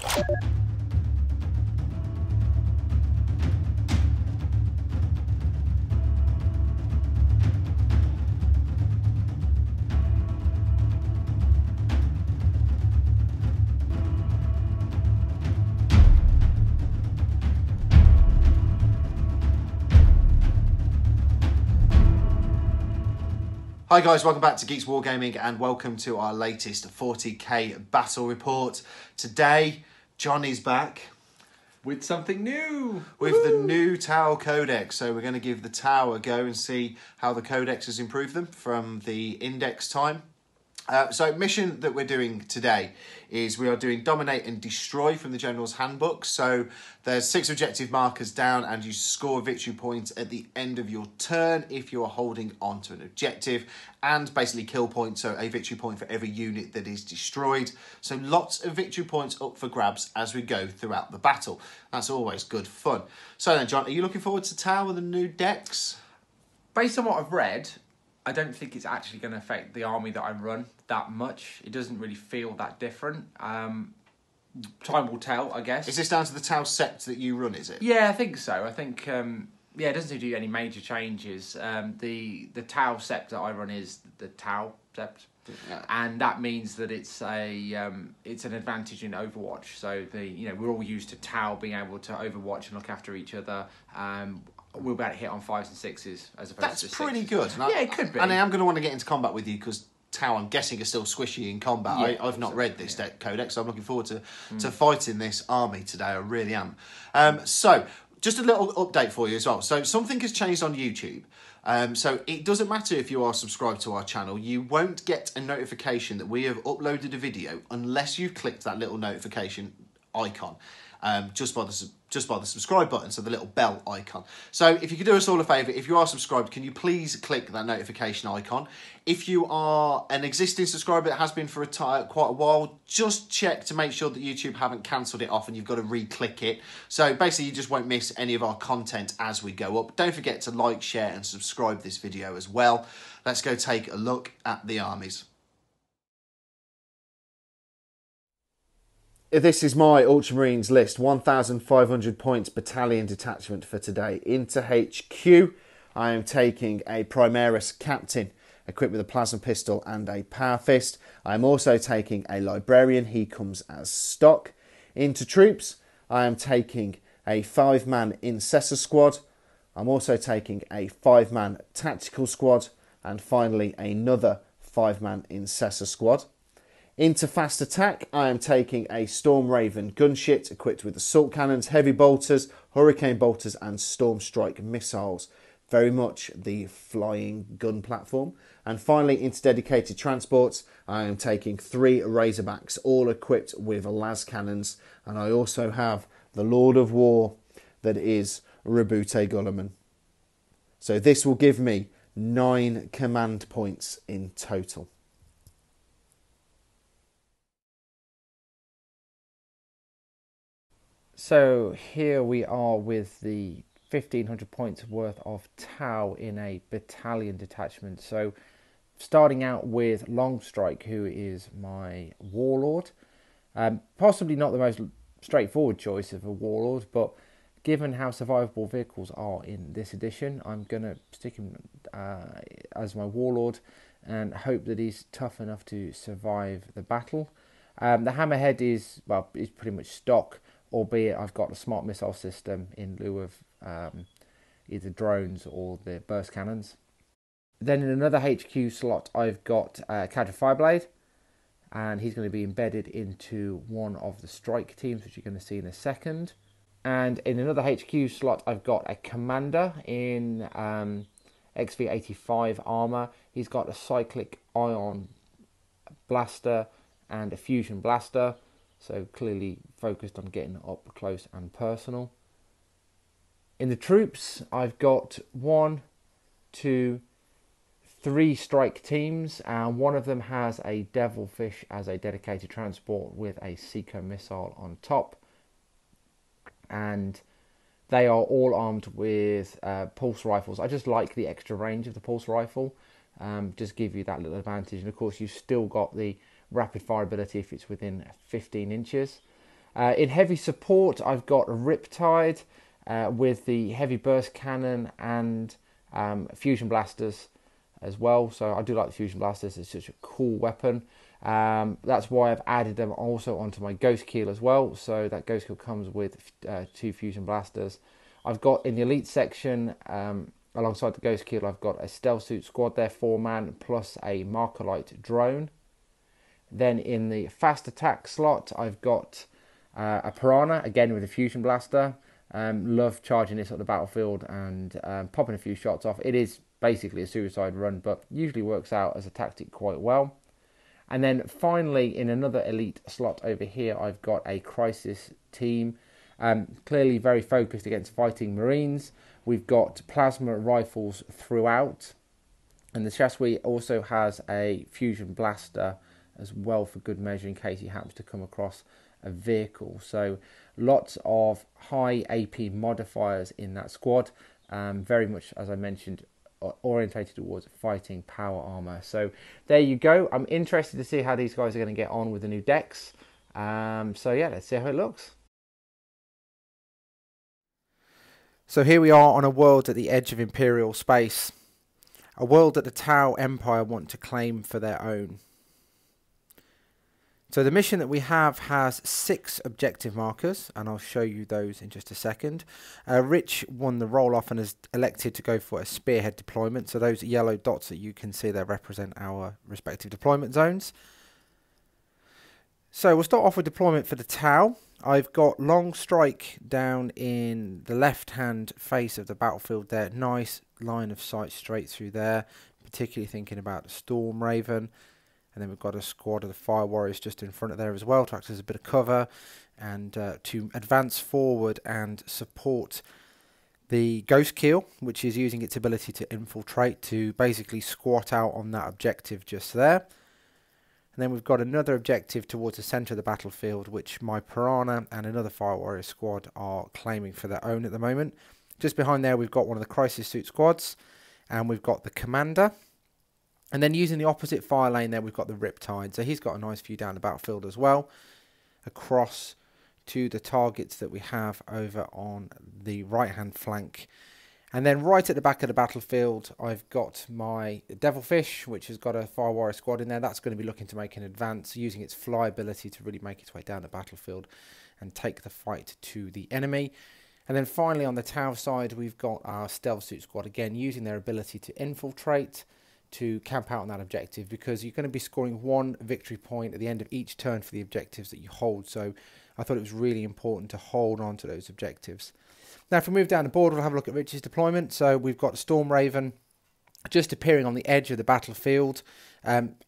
Hi guys, welcome back to Geeks Wargaming and welcome to our latest 40k battle report. Today, Johnny's back. With something new! With the new Tau Codex. So we're going to give the Tau a go and see how the Codex has improved them from the index time. So mission that we're doing today is we are doing Dominate and Destroy from the General's Handbook. So there's 6 objective markers down and you score victory points at the end of your turn if you are holding on to an objective, and basically kill points, so a victory point for every unit that is destroyed. So lots of victory points up for grabs as we go throughout the battle. That's always good fun. So then, John, are you looking forward to Tau with the new decks? Based on what I've read, I don't think it's actually going to affect the army that I run that much. It doesn't really feel that different. Time will tell, I guess. Is this down to the Tau sept that you run, is it? Yeah, I think so. I think, yeah, it doesn't do any major changes. The Tau sept that I run is the Tau sept. Yeah. And that means that it's an advantage in Overwatch. So we're all used to Tau being able to Overwatch and look after each other. We'll be able to hit on 5s and 6s as opposed to 6s. That's pretty good. Yeah, it could be. And I am going to want to get into combat with you because Tau, I'm guessing, is still squishy in combat. Yeah, I've not read this deck Codex, so I'm looking forward to fighting this army today. I really am. So, just a little update for you as well. So, something has changed on YouTube. So, it doesn't matter if you are subscribed to our channel. You won't get a notification that we have uploaded a video unless you've clicked that little notification icon. Just by the subscribe button, so the little bell icon. So if you could do us all a favour, if you are subscribed, can you please click that notification icon? If you are an existing subscriber that has been for quite a while, just check to make sure that YouTube haven't cancelled it off and you've got to re-click it. So basically you just won't miss any of our content as we go up. Don't forget to like, share and subscribe this video as well. Let's go take a look at the armies. This is my Ultramarines list, 1,500 points battalion detachment for today. Into HQ, I am taking a Primaris Captain, equipped with a plasma pistol and a power fist. I am also taking a Librarian, he comes as stock. Into troops, I am taking a 5-man Incessor squad. I'm also taking a 5-man Tactical squad. And finally, another 5-man Incessor squad. Into fast attack, I am taking a Storm Raven gunship equipped with assault cannons, heavy bolters, hurricane bolters and storm strike missiles. Very much the flying gun platform. And finally, into dedicated transports, I am taking 3 Razorbacks, all equipped with las cannons. And I also have the Lord of War that is Rabute Gulliman. So this will give me 9 command points in total. So here we are with the 1,500 points worth of Tau in a battalion detachment. So starting out with Longstrike, who is my warlord. Possibly not the most straightforward choice of a warlord, but given how survivable vehicles are in this edition, I'm going to stick him as my warlord and hope that he's tough enough to survive the battle. The Hammerhead is pretty much stock, albeit I've got a smart missile system in lieu of either drones or the burst cannons. Then in another HQ slot, I've got Cadre Fireblade, and he's going to be embedded into one of the strike teams, which you're going to see in a second. And in another HQ slot, I've got a Commander in XV85 armour. He's got a cyclic ion blaster and a fusion blaster. So clearly focused on getting up close and personal. In the troops, I've got 1, 2, 3 strike teams, and one of them has a Devilfish as a dedicated transport with a Seeker missile on top. And they are all armed with pulse rifles. I just like the extra range of the pulse rifle. Just give you that little advantage. And of course, you've still got the rapid fire ability if it's within 15 inches. In heavy support, I've got a Riptide with the heavy burst cannon and fusion blasters as well. So I do like the fusion blasters. It's such a cool weapon. That's why I've added them also onto my Ghost Keel as well. So that Ghost Keel comes with 2 fusion blasters. I've got in the elite section, alongside the Ghost Keel, I've got a stealth suit squad there, 4-man, plus a Markerlite drone. Then in the fast attack slot, I've got a Piranha, again with a fusion blaster. Love charging this at the battlefield and popping a few shots off. It is basically a suicide run, but usually works out as a tactic quite well. And then finally, in another elite slot over here, I've got a Crisis team. Clearly very focused against fighting Marines. We've got plasma rifles throughout. And the chassis also has a fusion blaster as well for good measure in case he happens to come across a vehicle. So lots of high AP modifiers in that squad. Very much, as I mentioned, orientated towards fighting power armor. So there you go. I'm interested to see how these guys are going to get on with the new decks. So yeah, let's see how it looks. So here we are on a world at the edge of Imperial space. A world that the Tau Empire want to claim for their own. So the mission that we have has 6 objective markers, and I'll show you those in just a second. Rich won the roll-off and has elected to go for a spearhead deployment. So those yellow dots that you can see there represent our respective deployment zones. So we'll start off with deployment for the Tau. I've got long strike down in the left-hand face of the battlefield there. Nice line of sight straight through there, particularly thinking about the Storm Raven. And then we've got a squad of the Fire Warriors just in front of there as well to act as a bit of cover and to advance forward and support the Ghost Keel, which is using its ability to infiltrate to basically squat out on that objective just there. And then we've got another objective towards the centre of the battlefield, which my Piranha and another Fire Warrior squad are claiming for their own at the moment. Just behind there we've got one of the Crisis Suit squads, and we've got the Commander. And then using the opposite fire lane there, we've got the Riptide. So he's got a nice view down the battlefield as well, across to the targets that we have over on the right-hand flank. And then right at the back of the battlefield, I've got my Devilfish, which has got a Fire Warrior squad in there. That's going to be looking to make an advance, using its fly ability to really make its way down the battlefield and take the fight to the enemy. And then finally on the Tau side, we've got our Stealth Suit squad, again, using their ability to infiltrate, to camp out on that objective, because you're going to be scoring 1 victory point at the end of each turn for the objectives that you hold. So I thought it was really important to hold on to those objectives. Now if we move down the board, we'll have a look at Rich's deployment. So we've got Storm Raven just appearing on the edge of the battlefield,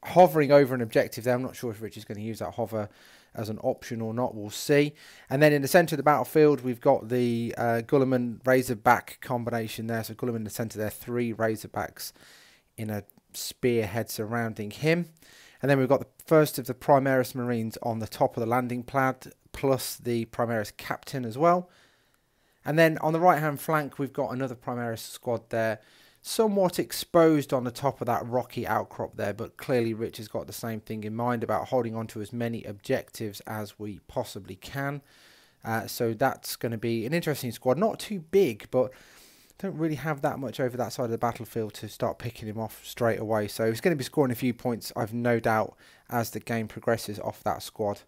hovering over an objective there. I'm not sure if Rich is going to use that hover as an option or not, we'll see. And then in the centre of the battlefield, we've got the Guilliman Razorback combination there. So Guilliman in the centre there, 3 Razorbacks in a spearhead surrounding him. And then we've got the first of the Primaris Marines on the top of the landing pad, plus the Primaris Captain as well. And then on the right hand flank, we've got another Primaris squad there, somewhat exposed on the top of that rocky outcrop there, but clearly Rich has got the same thing in mind about holding on to as many objectives as we possibly can. So that's going to be an interesting squad, not too big, but don't really have that much over that side of the battlefield to start picking him off straight away. So he's going to be scoring a few points, I've no doubt, as the game progresses off that squad.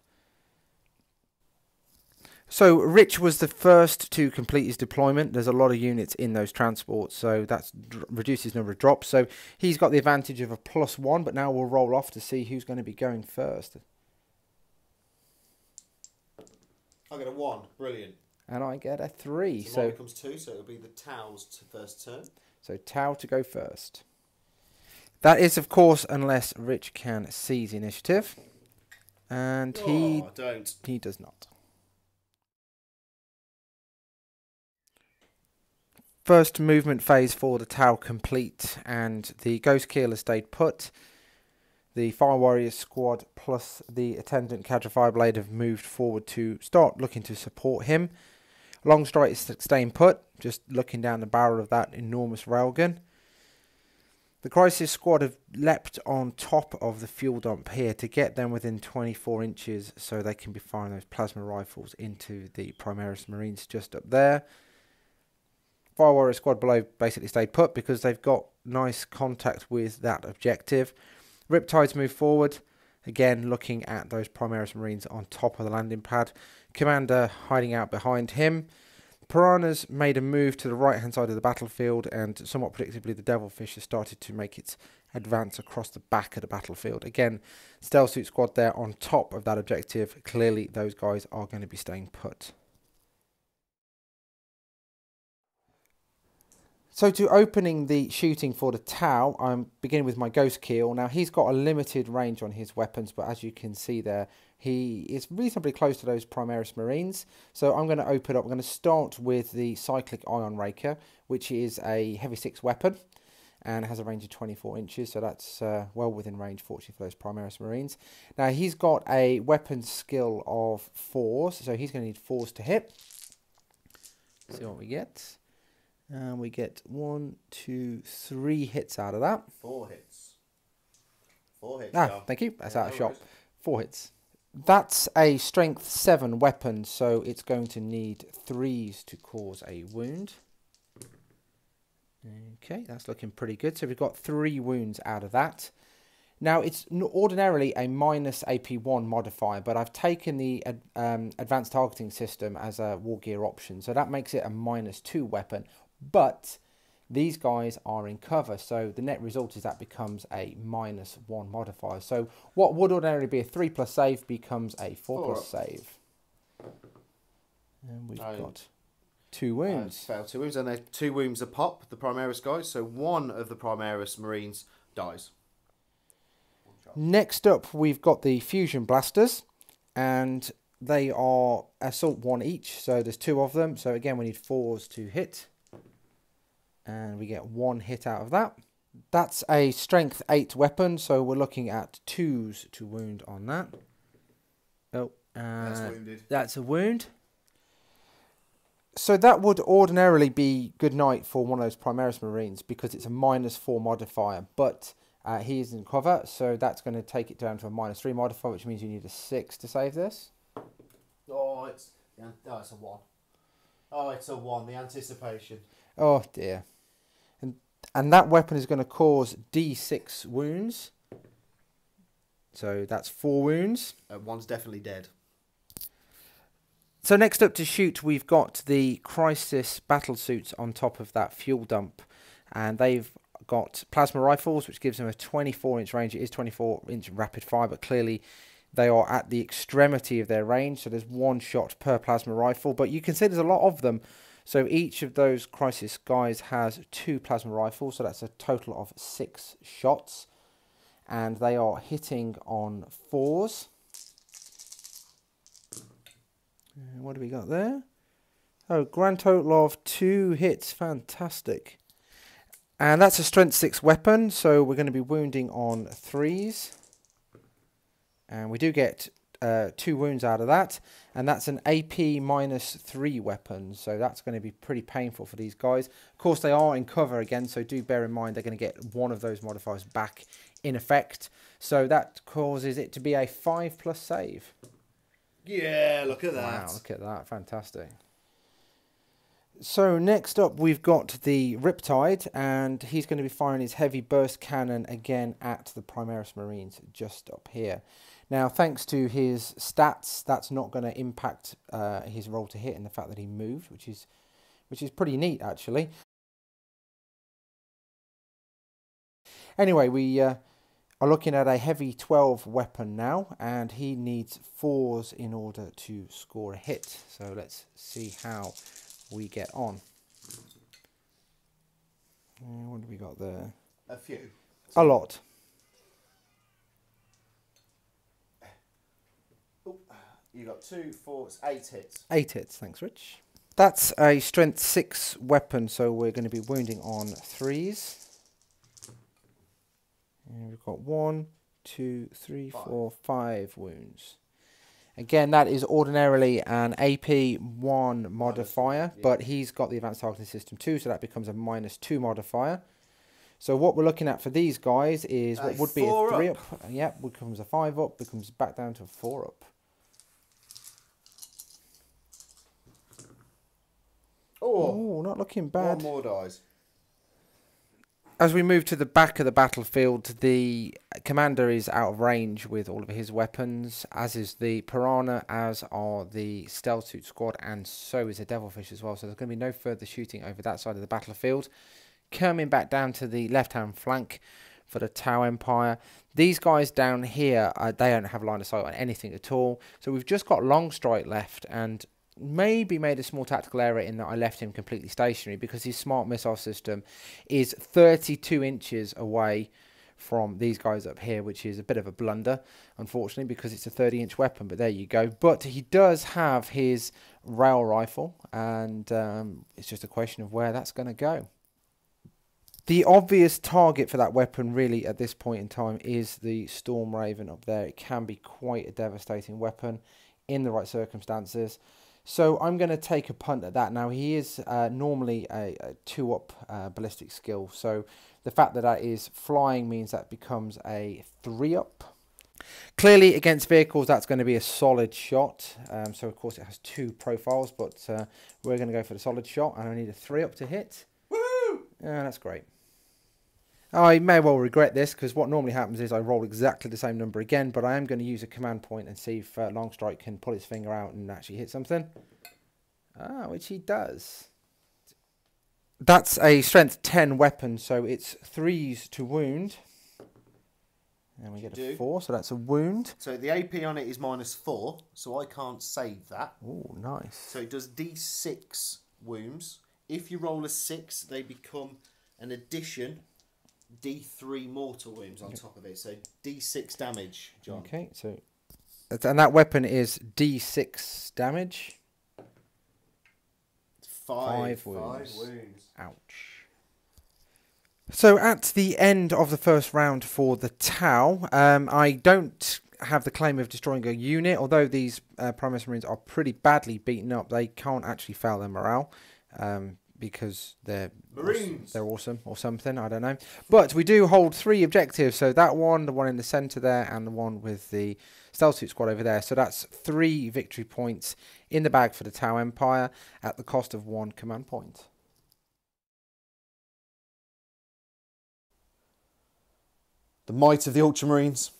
So Rich was the first to complete his deployment. There's a lot of units in those transports, so that's reduced his number of drops. So he's got the advantage of a +1, but now we'll roll off to see who's going to be going first. I get a 1, brilliant. And I get a 3. So mine becomes 2, so it'll be the Tau's first turn. So Tau to go first. That is, of course, unless Rich can seize initiative. And he does not. First movement phase for the Tau complete, and the Ghost Keel has stayed put. The Fire Warrior squad plus the Attendant Cadre Fireblade have moved forward to start looking to support him. Longstrike is staying put, just looking down the barrel of that enormous railgun. The Crisis Squad have leapt on top of the fuel dump here to get them within 24 inches so they can be firing those plasma rifles into the Primaris Marines just up there. Fire Warrior Squad below basically stayed put because they've got nice contact with that objective. Riptides move forward, again looking at those Primaris Marines on top of the landing pad. Commander hiding out behind him. Piranha's made a move to the right hand side of the battlefield, and somewhat predictably the Devilfish has started to make its advance across the back of the battlefield. Again, Stealth Suit Squad there on top of that objective. Clearly those guys are going to be staying put. So to opening the shooting for the Tau, I'm beginning with my Ghost Keel. Now he's got a limited range on his weapons, but as you can see there, he is reasonably close to those Primaris Marines. So I'm going to open up, I'm going to start with the Cyclic Ion Raker, which is a Heavy 6 weapon and has a range of 24 inches. So that's well within range, fortunately, for those Primaris Marines. Now he's got a weapon skill of 4s, so he's going to need 4s to hit. Let's see what we get. And we get 1, 2, 3 hits out of that. 4 hits. 4 hits. Ah, thank you. That's out of shot. 4 hits. That's a strength 7 weapon, so it's going to need 3s to cause a wound. Okay, that's looking pretty good. So we've got 3 wounds out of that. Now, it's ordinarily a minus AP1 modifier, but I've taken the advanced targeting system as a war gear option, so that makes it a -2 weapon. But these guys are in cover, so the net result is that becomes a -1 modifier. So what would ordinarily be a 3+ save becomes a 4+ save. And we've got 2 wounds. Failed 2 wounds, and they're 2 wounds a pop, the Primaris guys, so 1 of the Primaris Marines dies. Next up, we've got the Fusion Blasters, and they are Assault 1 each, so there's 2 of them. So again, we need 4s to hit. And we get 1 hit out of that. That's a strength 8 weapon, so we're looking at 2s to wound on that. Oh, that's wounded. That's a wound. So that would ordinarily be good night for one of those Primaris Marines because it's a -4 modifier, but he is in cover, so that's going to take it down to a -3 modifier, which means you need a 6 to save this. Oh, it's a 1. Oh, it's a 1. The anticipation. Oh dear. And that weapon is going to cause D6 wounds. So that's 4 wounds. 1's definitely dead. So next up to shoot, we've got the Crisis battle suits on top of that fuel dump. And they've got plasma rifles, which gives them a 24-inch range. It is 24-inch rapid fire, but clearly they are at the extremity of their range. So there's 1 shot per plasma rifle. But you can see there's a lot of them. So each of those Crisis guys has 2 plasma rifles, so that's a total of 6 shots. And they are hitting on 4s. What do we got there? Oh, grand total of 2 hits. Fantastic. And that's a strength 6 weapon, so we're going to be wounding on 3s. And we do get 2 wounds out of that, and that's an AP -3 weapon, so that's going to be pretty painful for these guys. Of course, they are in cover again, so do bear in mind they're going to get 1 of those modifiers back in effect, so that causes it to be a 5+ save. Yeah, look at that. Wow, look at that. Fantastic. So next up we've got the Riptide, and he's going to be firing his heavy burst cannon again at the Primaris Marines just up here. Now, thanks to his stats, that's not going to impact his roll to hit and the fact that he moved, which is pretty neat, actually. Anyway, we are looking at a heavy 12 weapon now, and he needs 4s in order to score a hit. So let's see how we get on. What have we got there? A few. A lot. You got 2, 4, 8 hits. 8 hits, thanks, Rich. That's a strength 6 weapon, so we're going to be wounding on 3s. And we've got 1, 2, 3, 4, 5 wounds. Again, that is ordinarily an AP1 modifier, but he's got the advanced targeting system too, so that becomes a -2 modifier. So what we're looking at for these guys is what would be a 3 up. Yep, becomes a 5 up, becomes back down to a 4 up. Oh, not looking bad. One more dies. As we move to the back of the battlefield, the commander is out of range with all of his weapons, as is the Piranha, as are the Stealth Suit Squad, and so is the Devilfish as well. So there's going to be no further shooting over that side of the battlefield. Coming back down to the left-hand flank for the Tau Empire. These guys down here, they don't have line of sight on anything at all. So we've just got Longstrike left, and maybe made a small tactical error in that I left him completely stationary, because his smart missile system is 32 inches away from these guys up here, which is a bit of a blunder, unfortunately, because it's a 30-inch weapon, but there you go. But he does have his rail rifle, and it's just a question of where that's going to go. The obvious target for that weapon really at this point in time is the Storm Raven up there. It can be quite a devastating weapon in the right circumstances. So I'm going to take a punt at that. Now, he is normally a 2-up ballistic skill. So the fact that that is flying means that becomes a 3-up. Clearly, against vehicles, that's going to be a solid shot. So, of course, it has 2 profiles, but we're going to go for the solid shot. And I need a 3-up to hit. Woohoo! Yeah, that's great. I may well regret this, because what normally happens is I roll exactly the same number again, but I am going to use a command point and see if Longstrike can pull his finger out and actually hit something. Which he does. That's a strength 10 weapon, so it's 3s to wound. And we get a 4, so that's a wound. So the AP on it is -4, so I can't save that. Oh, nice. So it does D6 wounds. If you roll a 6, they become an addition D3 mortal wounds on top of it, so D6 damage, John. Okay, so and that weapon is D6 damage. 5 wounds. Ouch. So at the end of the first round for the Tau, I don't have the claim of destroying a unit, although these Primus Marines are pretty badly beaten up. They can't actually fail their morale. Because they're Marines. They're awesome or something, I don't know. But we do hold 3 objectives. So that one, the one in the centre there, and the one with the Stealth Suit Squad over there. So that's 3 victory points in the bag for the Tau Empire at the cost of 1 command point. The might of the Ultramarines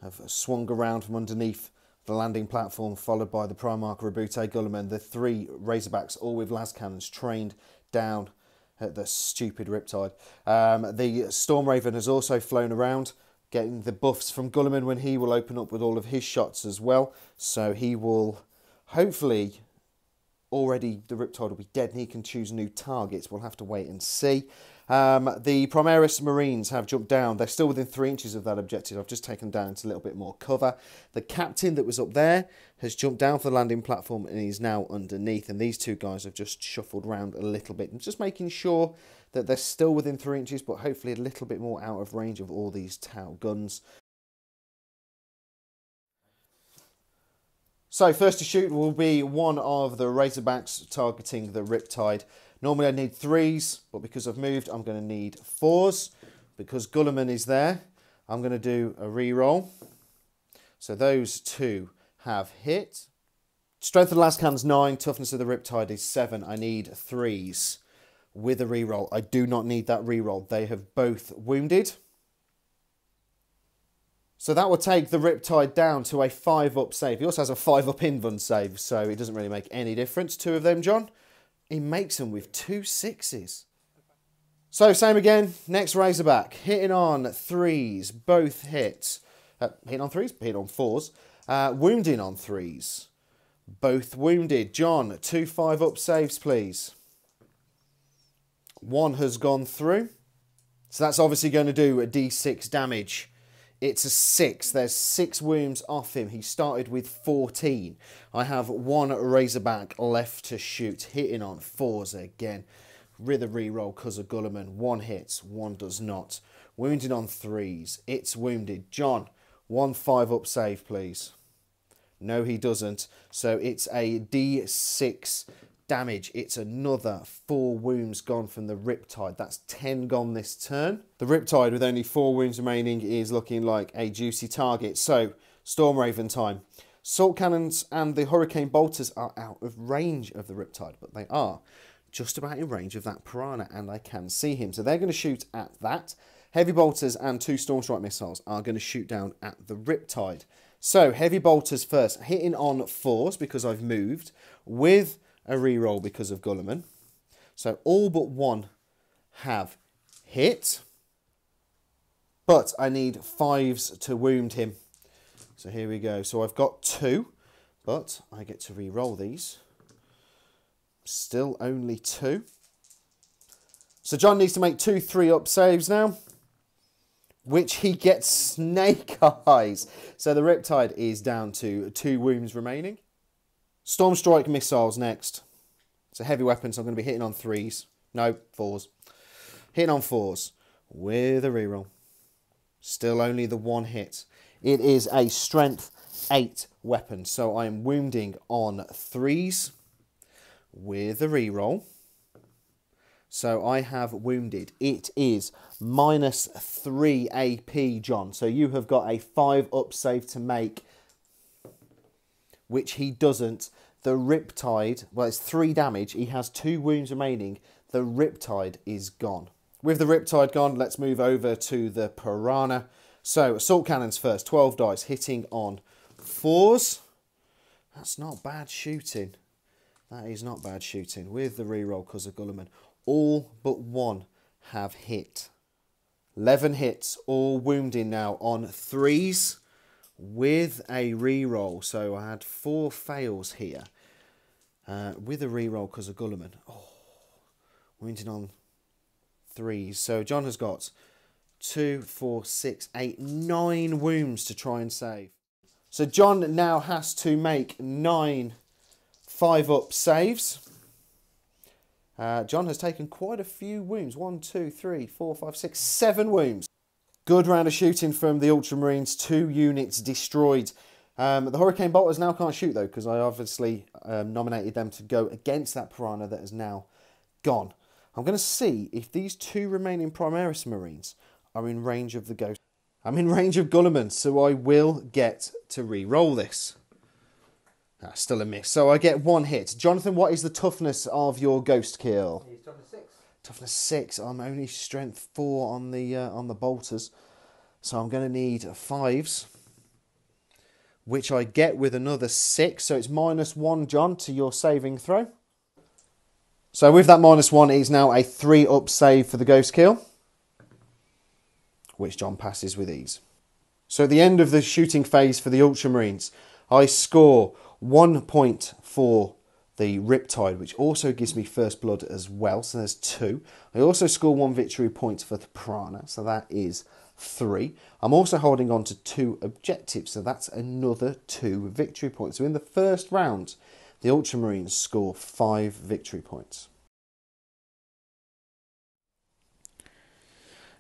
have swung around from underneath the landing platform, followed by the Primarch Rabute Gulliman, the 3 Razorbacks, all with las cannons trained down at the stupid Riptide. The Storm Raven has also flown around, getting the buffs from Gulliman when he will open up with all of his shots as well. So he will hopefully already, the Riptide will be dead and he can choose new targets. We'll have to wait and see. The Primaris Marines have jumped down. They're still within 3 inches of that objective. I've just taken down into a little bit more cover. The captain that was up there has jumped down for the landing platform and he's now underneath. And these 2 guys have just shuffled around a little bit. I'm just making sure that they're still within 3 inches, but hopefully a little bit more out of range of all these Tau guns. So first to shoot will be one of the Razorbacks targeting the Riptide. Normally I need 3s, but because I've moved, I'm going to need 4s. Because Gulliman is there, I'm going to do a re-roll. So those 2 have hit. Strength of the last cannon's 9, toughness of the Riptide is 7. I need 3s with a re-roll. I do not need that re-roll. They have both wounded. So that will take the Riptide down to a 5-up save. He also has a 5-up invuln save, so it doesn't really make any difference. 2 of them, John. He makes them with 2 6s. So same again, next Razorback. Hitting on 3s, both hits. Hitting on 3s, hitting on 4s. Wounding on 3s. Both wounded. John, 2 5-up saves, please. 1 has gone through. So that's obviously going to do a D6 damage. It's a 6. There's 6 wounds off him. He started with 14. I have 1 Razorback left to shoot. Hitting on 4s again. With a reroll because of Gulliman. 1 hits, 1 does not. Wounded on 3s. It's wounded. John, 1 5-up save, please. No, he doesn't. So it's a D6 damage. It's another 4 wounds gone from the Riptide. That's 10 gone this turn. The Riptide, with only 4 wounds remaining, is looking like a juicy target. So, Storm Raven time. Salt Cannons and the Hurricane Bolters are out of range of the Riptide, but they are just about in range of that Piranha, and I can see him. So they're going to shoot at that. Heavy Bolters and 2 Stormstrike missiles are going to shoot down at the Riptide. So, Heavy Bolters first, hitting on 4s because I've moved, with a reroll because of Gulliman. So, all but 1 have hit, but I need 5s to wound him. So here we go. So I've got 2, but I get to re-roll these. Still only 2. So John needs to make 2 3-up saves now, which he gets snake eyes. So the Riptide is down to 2 wounds remaining. Stormstrike missiles next. So heavy weapons, I'm going to be hitting on 3s. No, 4s. Hitting on 4s with a reroll. Still only the 1 hit. It is a strength 8 weapon, so I am wounding on 3s with a reroll. So I have wounded. It is -3 AP, John. So you have got a 5-up save to make, which he doesn't. The Riptide, well, it's 3 damage. He has 2 wounds remaining. The Riptide is gone. With the Riptide gone, let's move over to the Piranha. So, Assault Cannons first, 12 dice, hitting on 4s. That's not bad shooting. That is not bad shooting. With the reroll because of Gulliman. All but 1 have hit. 11 hits, all wounding now on 3s with a reroll. So, I had 4 fails here. With a reroll because of Gulliman. Oh, wounding on 3s. So, John has got 2, 4, 6, 8, 9 wounds to try and save. So John now has to make 9 5-up saves. John has taken quite a few wounds. 1, 2, 3, 4, 5, 6, 7 wounds. Good round of shooting from the Ultramarines. 2 units destroyed. The Hurricane Bolters now can't shoot though, because I obviously nominated them to go against that Piranha that is now gone. I'm going to see if these 2 remaining Primaris Marines are in range of the Ghost. I'm in range of Gulliman, so I will get to re-roll this. Still a miss. So I get 1 hit. Jonathan, what is the toughness of your Ghost kill? He's toughness 6. Toughness 6. I'm only strength 4 on the bolters. So I'm going to need 5s, which I get with another 6. So it's -1, John, to your saving throw. So with that -1, it is now a 3-up save for the Ghost kill, which John passes with ease. So at the end of the shooting phase for the Ultramarines, I score 1 point for the Riptide, which also gives me first blood as well, so there's 2. I also score 1 victory point for the Piranha, so that is 3. I'm also holding on to 2 objectives, so that's another 2 victory points. So in the first round, the Ultramarines score 5 victory points.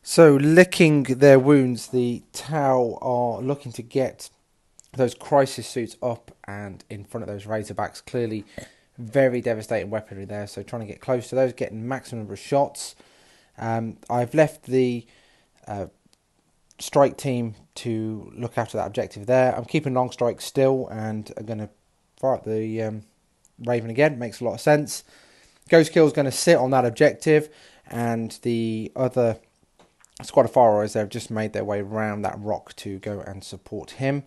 So, licking their wounds, the Tau are looking to get those crisis suits up and in front of those Razorbacks. Clearly, very devastating weaponry there. So, trying to get close to those, getting maximum number of shots. I've left the strike team to look after that objective there. I'm keeping long strike still, and I'm going to fire up the Raven again. Makes a lot of sense. Ghost Kill is going to sit on that objective, and the other squad of Fire-Eyes, they've just made their way around that rock to go and support him.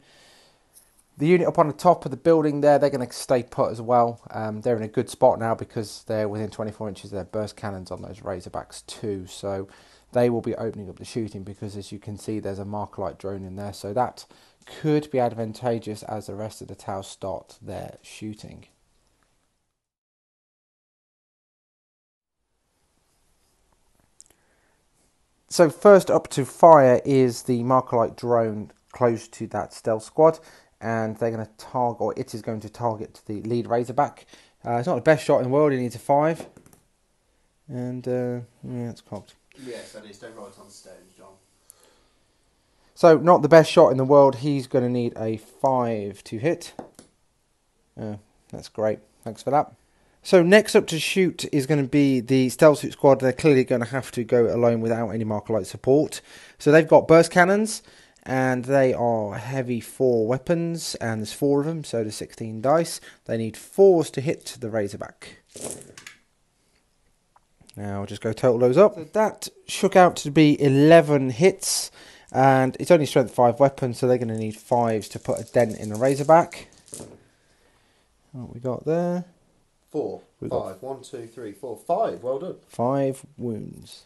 The unit up on the top of the building there, they're going to stay put as well. They're in a good spot now because they're within 24 inches of their burst cannons on those Razorbacks too. So they will be opening up the shooting because, as you can see, there's a MacLeod drone in there. So that could be advantageous as the rest of the Tau start their shooting. So first up to fire is the MacLeod drone close to that stealth squad, and they're going to target, or it is going to target the lead Razorback. It's not the best shot in the world. He needs a 5, and yeah, it's cocked. Yes, that is. Don't roll it on stage, John. So not the best shot in the world. He's going to need a 5 to hit. That's great. Thanks for that. So next up to shoot is going to be the Stealth Suit Squad. They're clearly going to have to go alone without any MacLeod support. So they've got burst cannons, and they are heavy 4 weapons, and there's 4 of them, so there's 16 dice. They need 4s to hit the Razorback. Now I'll just go total those up. So that shook out to be 11 hits, and it's only strength 5 weapon, so they're going to need 5s to put a dent in the Razorback. What we got there? 4, 5, 1, 2, 3, 4, 5. Well done. 5 wounds.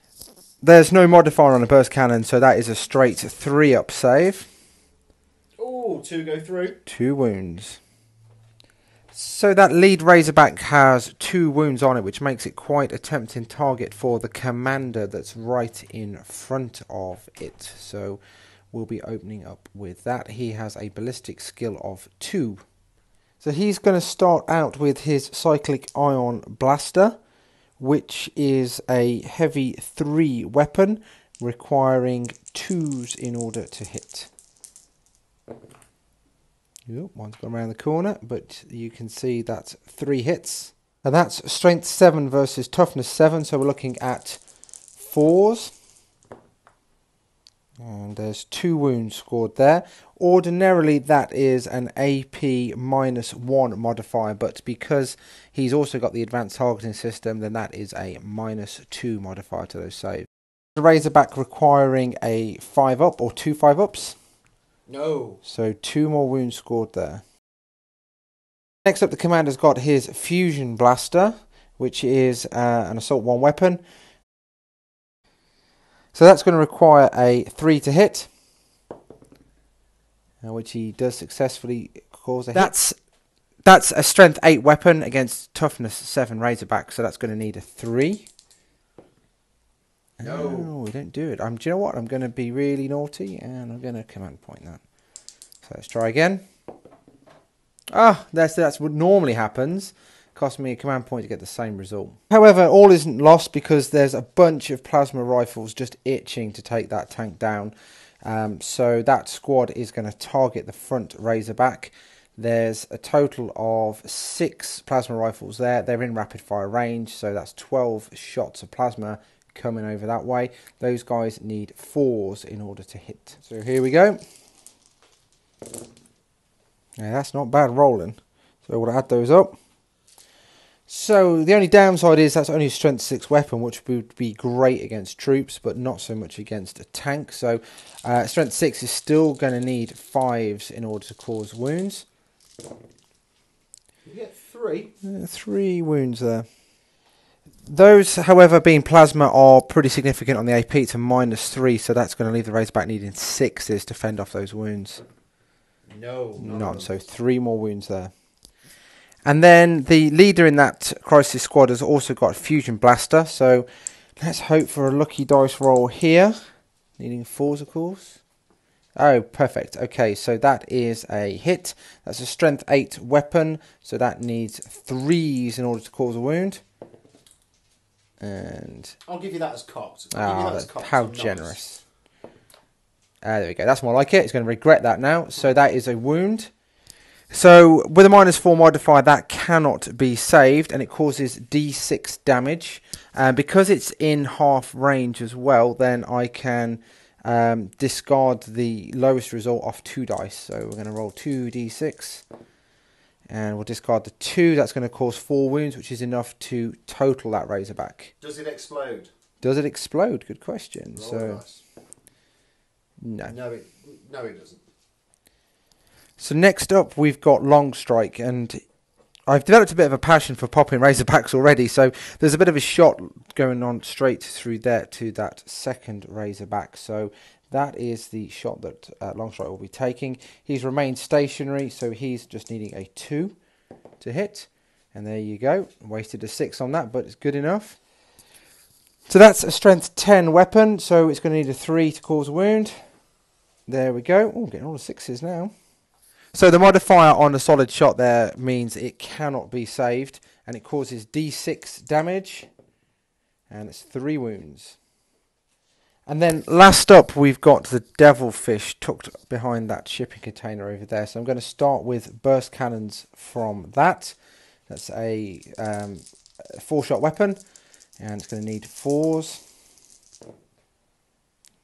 There's no modifier on a burst cannon, so that is a straight 3-up save. Oh, 2 go through. 2 wounds. So that lead Razorback has 2 wounds on it, which makes it quite a tempting target for the commander that's right in front of it. So we'll be opening up with that. He has a ballistic skill of 2. So he's going to start out with his Cyclic Ion Blaster, which is a heavy 3 weapon requiring 2s in order to hit. Yep, one's gone around the corner, but you can see that's 3 hits. And that's strength 7 versus toughness 7, so we're looking at 4s. And there's 2 wounds scored there. Ordinarily that is an AP -1 modifier, but because he's also got the advanced targeting system, then that is a -2 modifier to those saves. The Razorback requiring a 5-up or 2 5-ups. No. So 2 more wounds scored there. Next up, the commander's got his Fusion Blaster, which is an Assault 1 weapon. So that's going to require a 3 to hit, which he does successfully cause a hit. That's a strength 8 weapon against toughness 7 Razorback, so that's going to need a 3. No. Oh, we don't do it. Do you know what? I'm going to be really naughty, and I'm going to command point that. So let's try again. Ah, that's what normally happens. Cost me a command point to get the same result. However, all isn't lost because there's a bunch of plasma rifles just itching to take that tank down. So that squad is going to target the front Razorback. There's a total of 6 plasma rifles there. They're in rapid fire range, so that's 12 shots of plasma coming over that way. Those guys need 4s in order to hit. So here we go. Yeah, that's not bad rolling. So we'll add those up. So the only downside is that's only a strength 6 weapon, which would be great against troops, but not so much against a tank. So strength 6 is still going to need 5s in order to cause wounds. You get 3. 3 wounds there. Those, however, being plasma, are pretty significant on the AP. It's a -3, so that's going to leave the Razorback needing 6s to fend off those wounds. No. None. So 3 more wounds there. And then the leader in that Crisis Squad has also got a Fusion Blaster. So let's hope for a lucky dice roll here. Needing 4s, of course. Oh, perfect. Okay, so that is a hit. That's a strength 8 weapon. So that needs 3s in order to cause a wound. And I'll give you that as cocked. How generous. There we go. That's more like it. He's going to regret that now. So that is a wound. So with a -4 modifier, that cannot be saved, and it causes D6 damage. Because it's in half range as well, then I can discard the lowest result off 2 dice. So we're going to roll 2d6, and we'll discard the 2. That's going to cause 4 wounds, which is enough to total that Razorback. Does it explode? Does it explode? Good question. Roll dice. No. No, it doesn't. So next up, we've got Long Strike, and I've developed a bit of a passion for popping Razorbacks already, so there's a bit of a shot going on straight through there to that second Razorback. So that is the shot that Long Strike will be taking. He's remained stationary, so he's just needing a 2 to hit. And there you go. Wasted a 6 on that, but it's good enough. So that's a strength 10 weapon, so it's going to need a 3 to cause a wound. There we go. Oh, getting all the 6s now. So the modifier on a solid shot there means it cannot be saved, and it causes D6 damage, and it's 3 wounds. And then last up, we've got the Devilfish tucked behind that shipping container over there. So I'm going to start with burst cannons from that. That's a 4-shot weapon, and it's going to need 4s.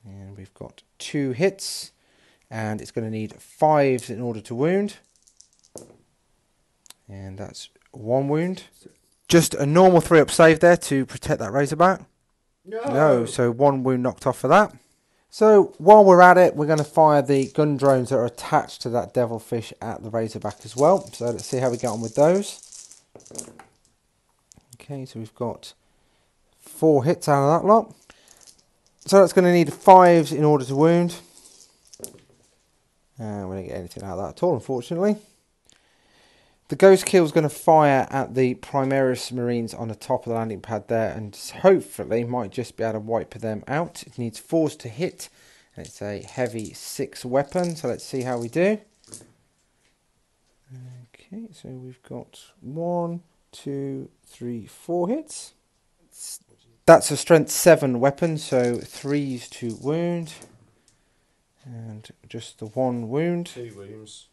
And we've got 2 hits, and it's going to need 5s in order to wound. And that's 1 wound. Just a normal 3-up save there to protect that Razorback. No, so 1 wound knocked off for that. So while we're at it, we're going to fire the gun drones that are attached to that Devilfish at the Razorback as well. So let's see how we get on with those. Okay, so we've got 4 hits out of that lot. So that's going to need 5s in order to wound. And we didn't get anything out of that at all, unfortunately. The Ghost Kill is going to fire at the Primaris Marines on the top of the landing pad there, and hopefully might just be able to wipe them out. It needs 4s to hit, and it's a heavy 6 weapon, so let's see how we do. Okay, so we've got 1, 2, 3, 4 hits. That's a strength 7 weapon, so 3s to wound. And just the 1 wound. 2 wounds.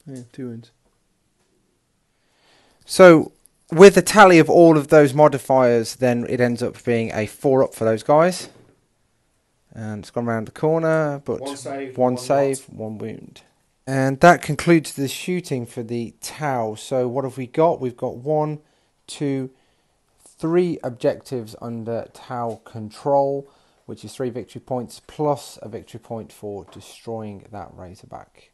Yeah, 2 wounds. So, with a tally of all of those modifiers, then it ends up being a 4-up for those guys. And it's gone around the corner, but 1 save, 1 wound. And that concludes the shooting for the Tau. So, what have we got? We've got 1, 2, 3 objectives under Tau control, which is 3 victory points plus a victory point for destroying that Razorback.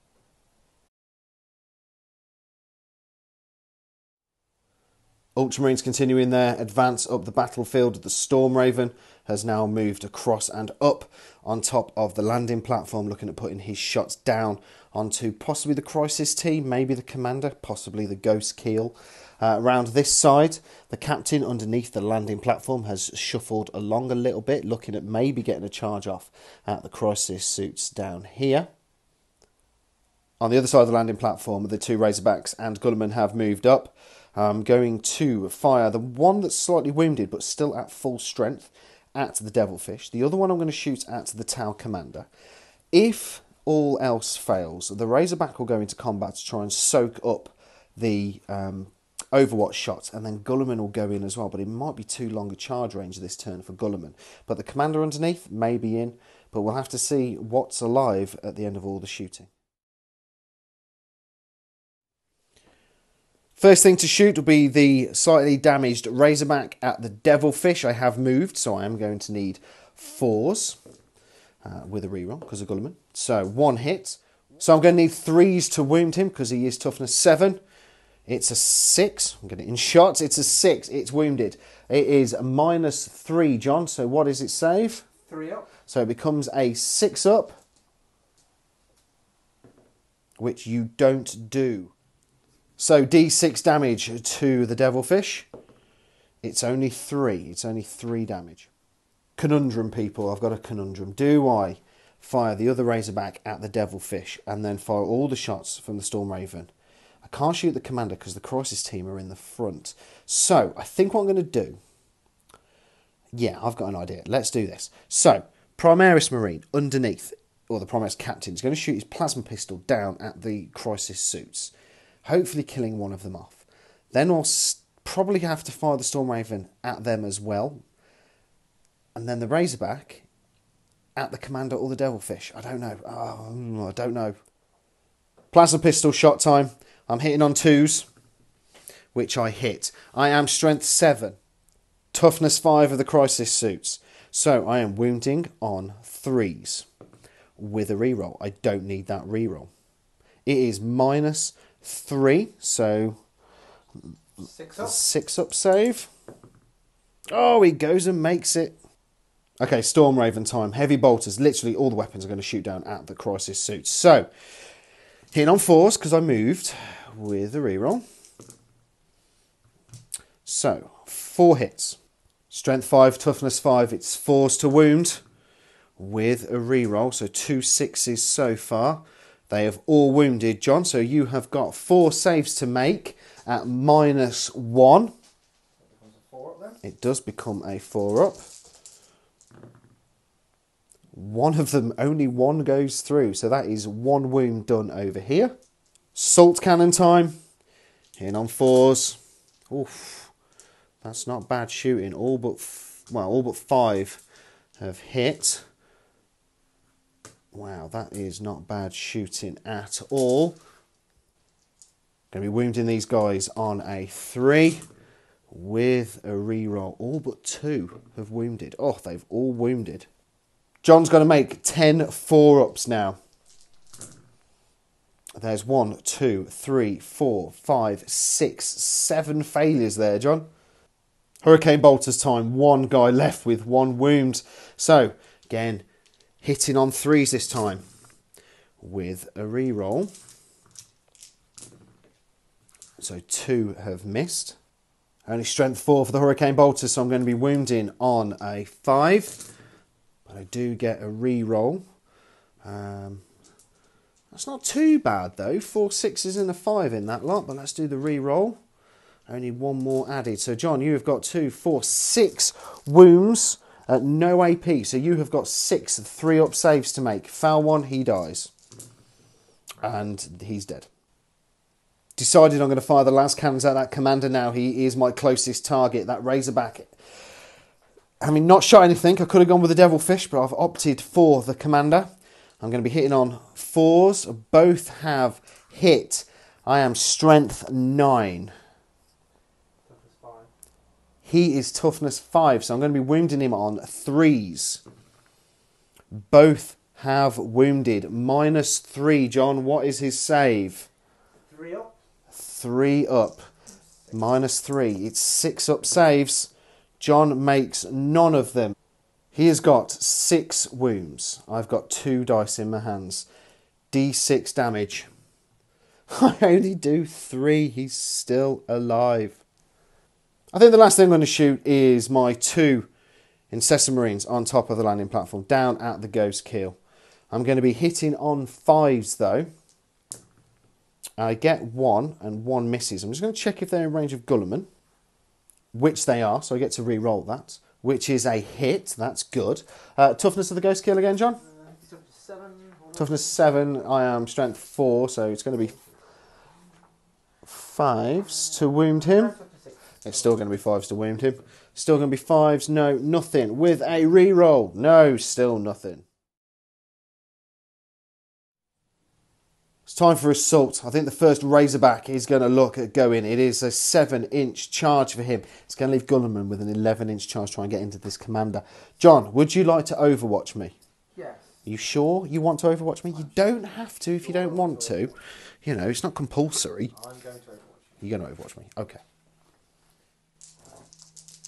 Ultramarines continuing their advance up the battlefield. The Stormraven has now moved across and up on top of the landing platform, looking at putting his shots down onto possibly the Crisis team, maybe the Commander, possibly the Ghost Keel. Around this side, the Captain underneath the landing platform has shuffled along a little bit, looking at maybe getting a charge off at the Crisis suits down here. On the other side of the landing platform, the 2 Razorbacks and Gulliman have moved up. I'm going to fire the one that's slightly wounded but still at full strength at the Devilfish. The other one I'm going to shoot at the Tau Commander. If all else fails, the Razorback will go into combat to try and soak up the Overwatch shots, and then Gulliman will go in as well, but it might be too long a charge range this turn for Gulliman. But the Commander underneath may be in, but we'll have to see what's alive at the end of all the shooting. First thing to shoot will be the slightly damaged Razorback at the Devilfish. I have moved, so I am going to need 4s with a reroll because of Gulliman. So 1 hit. So I'm going to need 3s to wound him because he is toughness 7. It's a 6. I'm getting it in shots. It's a 6. It's wounded. It is -3, John. So what is it save? 3 up. So it becomes a 6 up, which you don't do. So D6 damage to the Devilfish. It's only 3. It's only 3 damage. Conundrum, people. I've got a conundrum. Do I fire the other Razorback at the Devilfish and then fire all the shots from the Stormraven? I can't shoot the Commander because the Crisis team are in the front. So I think what I'm going to do... Yeah, I've got an idea. Let's do this. So, Primaris Marine underneath, or the Primaris Captain, is going to shoot his plasma pistol down at the Crisis suits, hopefully killing one of them off. Then we'll probably have to fire the Stormraven at them as well. And then the Razorback at the Commander or the Devilfish. I don't know. I don't know. Plasma pistol shot time. I'm hitting on 2s, which I hit. I am strength 7. Toughness 5 of the Crisis suits. So I am wounding on 3s with a reroll. I don't need that reroll. It is -3, so 6 up save. Oh, he goes and makes it. Okay, Stormraven time. Heavy bolters. Literally all the weapons are going to shoot down at the Crisis suits. So, hitting on 4s because I moved with a reroll. So, 4 hits. Strength 5, toughness 5. It's 4s to wound with a reroll. So 2 6s so far. They have all wounded, John. So you have got 4 saves to make at -1. It does become a 4 up. One of them, only 1 goes through. So that is 1 wound done over here. Salt cannon time. Hitting on 4s. Oof. That's not bad shooting. All but 5 have hit. Wow, that is not bad shooting at all. Going to be wounding these guys on a 3 with a reroll. All but 2 have wounded. Oh, they've all wounded. John's going to make 10 4-ups now. There's 1, 2, 3, 4, 5, 6, 7 failures there, John. Hurricane Bolter's time. 1 guy left with 1 wound. So, again, hitting on 3s this time with a reroll. So 2 have missed. Only strength 4 for the Hurricane Bolter, so I'm going to be wounding on a 5. But I do get a reroll. That's not too bad though. 4 6s and a 5 in that lot, but let's do the reroll. Only 1 more added. So John, you have got 2, 4, 6 wounds at no AP. So you have got 6 3-up saves to make. Foul 1, he dies. And he's dead. Decided I'm going to fire the last cannons at that commander now. He is my closest target, that Razorback. I mean, not shot anything. I could have gone with the Devilfish, but I've opted for the commander. I'm going to be hitting on 4s. Both have hit. I am strength 9. Toughness 5. He is toughness 5, so I'm going to be wounding him on 3s. Both have wounded. -3. John, what is his save? 3 up. 3 up. -3. It's 6 up saves. John makes none of them. He has got 6 wounds. I've got 2 dice in my hands. D6 damage. I only do 3. He's still alive. I think the last thing I'm going to shoot is my 2 Marines on top of the landing platform, down at the Ghost Keel. I'm going to be hitting on 5s though. I get 1 and 1 misses. I'm just going to check if they're in range of Gulliman, which they are, so I get to re-roll that, which is a hit. That's good. Toughness of the Ghost Kill again, John? Toughness 7. Toughness 7. I am strength 4, so it's going to be 5s to wound him. It's still going to be 5s to wound him. Still going to be 5s. No, nothing. With a re-roll. No, still nothing. It's time for assault. I think the first Razorback is going to look at going. It is a 7-inch charge for him. It's going to leave Gulliman with an 11-inch charge to try and get into this commander. John, would you like to overwatch me? Yes. Are you sure you want to overwatch me? You don't have to if you don't want to. You know, it's not compulsory. I'm going to overwatch. You're going to overwatch me. Okay.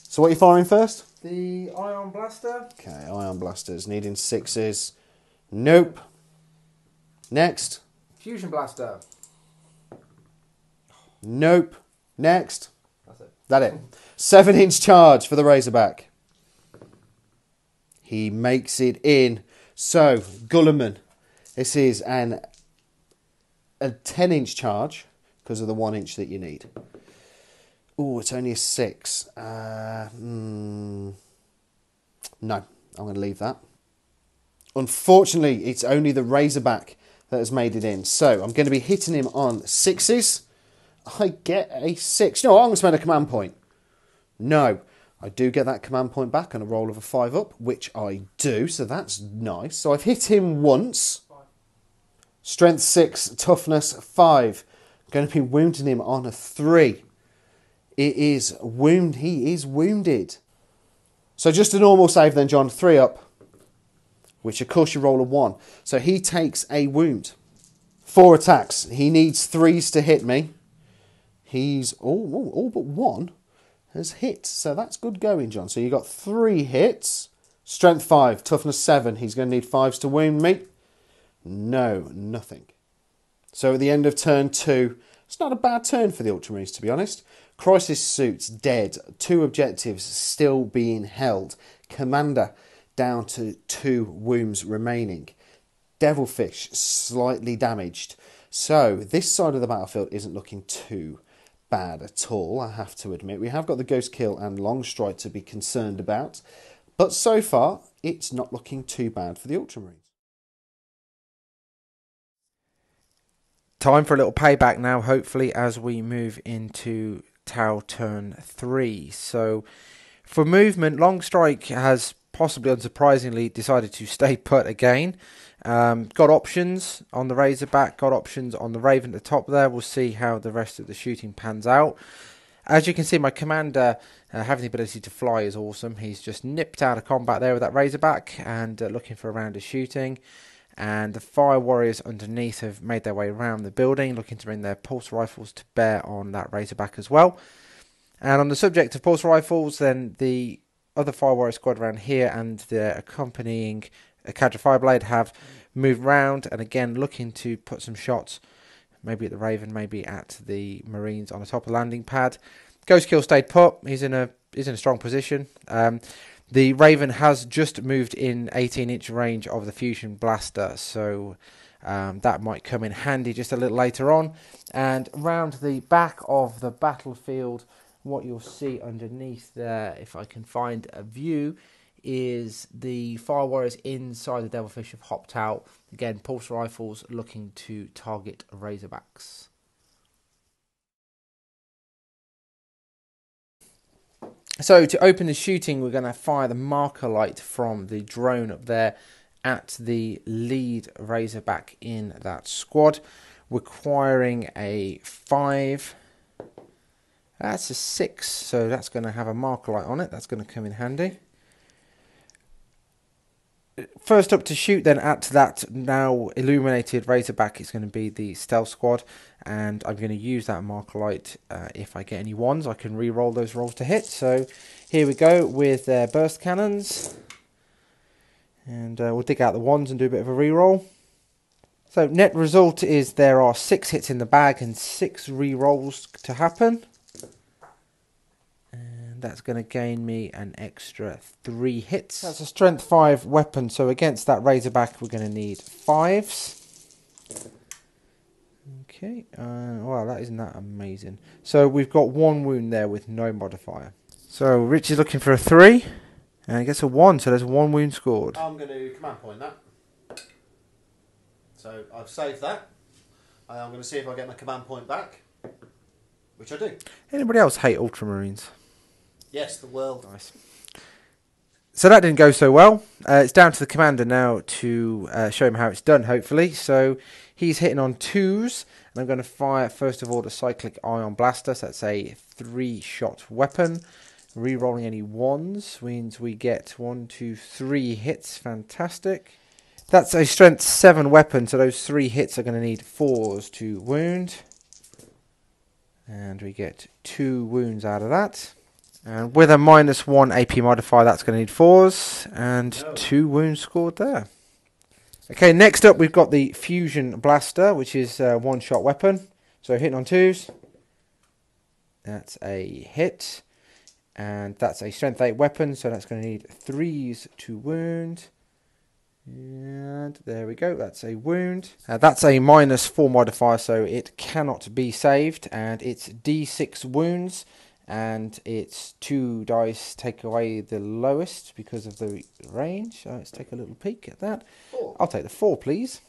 So what are you firing first? The Ion Blaster. Okay, Ion Blasters. Needing 6s. Nope. Next. Fusion Blaster. Nope. Next. That's it. That it. 7-inch charge for the Razorback. He makes it in. So, Gulliman. This is a 10-inch charge because of the 1 inch that you need. Oh, it's only a 6. No, I'm going to leave that. Unfortunately, it's only the Razorback that has made it in. So, I'm going to be hitting him on 6s. I get a 6. No, I'm going to spend a command point. No, I do get that command point back on a roll of a 5 up, which I do, so that's nice. So, I've hit him once. Strength 6, toughness 5. I'm going to be wounding him on a 3. He is wounded. So, just a normal save then, John. 3 up. Which, of course, you roll a 1. So he takes a wound. 4 attacks. He needs 3s to hit me. He's all but 1 has hit. So that's good going, John. So you got 3 hits. Strength 5, toughness 7. He's going to need 5s to wound me. No, nothing. So at the end of turn 2, it's not a bad turn for the Ultramarines, to be honest. Crisis suits dead. 2 objectives still being held. Commander down to 2 wounds remaining. Devilfish slightly damaged. So this side of the battlefield isn't looking too bad at all, I have to admit. We have got the Ghost Kill and Long Strike to be concerned about. But so far, it's not looking too bad for the Ultramarines. time for a little payback now, hopefully, as we move into Tau turn 3. So for movement, Longstrike has possibly unsurprisingly decided to stay put again. Got options on the Razorback, got options on the Raven at the top there. We'll see how the rest of the shooting pans out. As you can see, my commander having the ability to fly is awesome. He's just nipped out of combat there with that Razorback and looking for a round of shooting. And the Fire Warriors underneath have made their way around the building, looking to bring their pulse rifles to bear on that Razorback as well. And on the subject of pulse rifles, then the other Fire Warrior squad around here and the accompanying Cadre Fireblade have moved round and again looking to put some shots, maybe at the Raven, maybe at the Marines on the top of the landing pad. Ghost Kill stayed put. He's in a strong position. The Raven has just moved in 18-inch range of the Fusion Blaster, so that might come in handy just a little later on. And round the back of the battlefield, what you'll see underneath there, if I can find a view, is the Fire Warriors inside the Devilfish have hopped out. Again, pulse rifles looking to target Razorbacks. So to open the shooting, we're going to fire the marker light from the drone up there at the lead Razorback in that squad, requiring a 5. That's a 6, so that's going to have a marker light on it. That's going to come in handy. First up to shoot then at that now illuminated Razorback is going to be the Stealth Squad, and I'm going to use that marker light. If I get any ones, I can re-roll those rolls to hit. So here we go with their burst cannons, and we'll dig out the ones and do a bit of a re-roll. So net result is there are 6 hits in the bag and 6 re-rolls to happen. That's going to gain me an extra 3 hits. That's a strength 5 weapon, so against that Razorback we're going to need 5s. Okay, well, that isn't that amazing. So we've got 1 wound there with no modifier. So Rich is looking for a 3, and he gets a 1, so there's 1 wound scored. I'm going to command point that. So I've saved that. I'm going to see if I get my command point back, which I do. Anybody else hate Ultramarines? Yes, the world. Nice. So that didn't go so well. It's down to the commander now to show him how it's done, hopefully. So he's hitting on 2s, and I'm going to fire, first of all, the Cyclic Ion Blaster. So that's a 3-shot weapon. Re-rolling any 1s means we get 1, 2, 3 hits. Fantastic. That's a strength 7 weapon, so those 3 hits are going to need 4s to wound. And we get 2 wounds out of that. And with a -1 AP modifier, that's going to need 4s, and 2 wounds scored there. Okay, next up we've got the Fusion Blaster, which is a 1-shot weapon. So hitting on 2s, that's a hit, and that's a strength 8 weapon, so that's going to need 3s to wound. And there we go, that's a wound. That's a -4 modifier, so it cannot be saved, and it's D6 wounds. And it's 2 dice take away the lowest because of the range. So let's take a little peek at that. 4. I'll take the 4, please.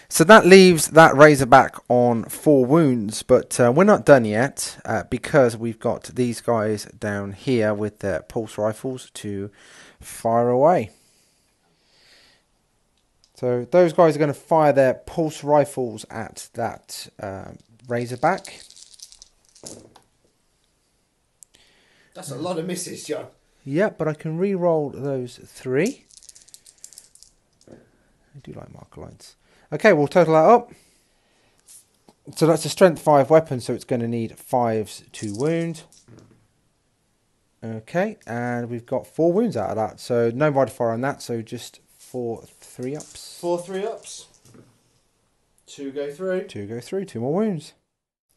So that leaves that Razorback on 4 wounds, but we're not done yet because we've got these guys down here with their pulse rifles to fire away. So those guys are going to fire their pulse rifles at that Razorback. That's a lot of misses, John. Yeah, but I can re-roll those 3. I do like marker lights. Okay, we'll total that up. So that's a strength 5 weapon, so it's going to need 5s to wound. Okay, and we've got 4 wounds out of that, so no modifier on that, so just 4 3-ups. 4 3-ups. 2 go through. 2 go through, 2 more wounds.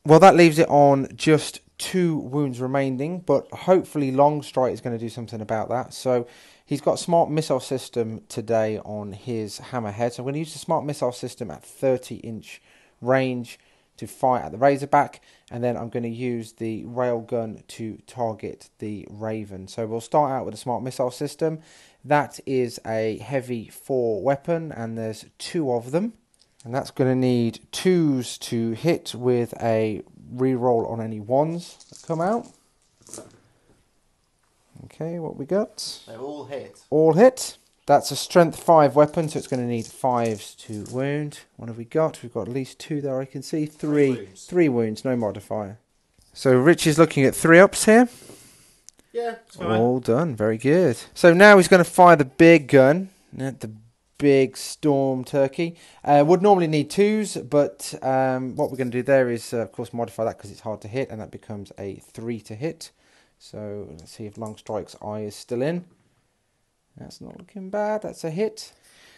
Well, that leaves it on just 2 wounds remaining, but hopefully Longstrike is going to do something about that. So he's got smart missile system today on his hammerhead. So I'm going to use the smart missile system at 30-inch range to fire at the Razorback, and then I'm going to use the railgun to target the Raven. So we'll start out with the smart missile system. That is a heavy 4 weapon, and there's 2 of them. And that's going to need 2s to hit with a reroll on any 1s that come out. Okay, what we got? They all hit. All hit. That's a strength 5 weapon, so it's going to need 5s to wound. What have we got? We've got at least 2 there, I can see. 3 wounds, no modifier. So Rich is looking at 3-ups here. Yeah, it's fine. All done, very good. So now he's going to fire the big gun, the big storm turkey. Would normally need 2s, but what we're going to do there is, of course, modify that because it's hard to hit, and that becomes a 3 to hit. So let's see if Long Strike's eye is still in. That's not looking bad. That's a hit.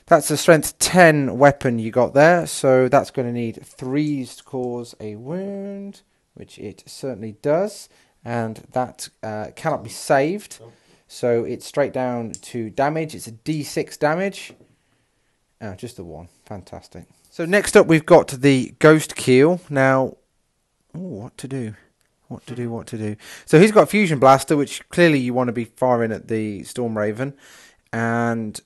That's a strength 10 weapon you got there. So that's going to need 3s to cause a wound, which it certainly does. And that cannot be saved. So it's straight down to damage. It's a D6 damage. Just a 1. Fantastic. So next up we've got the Ghost Keel. Now, what to do? What to do? So he's got a Fusion Blaster, which clearly you want to be firing at the Storm Raven. And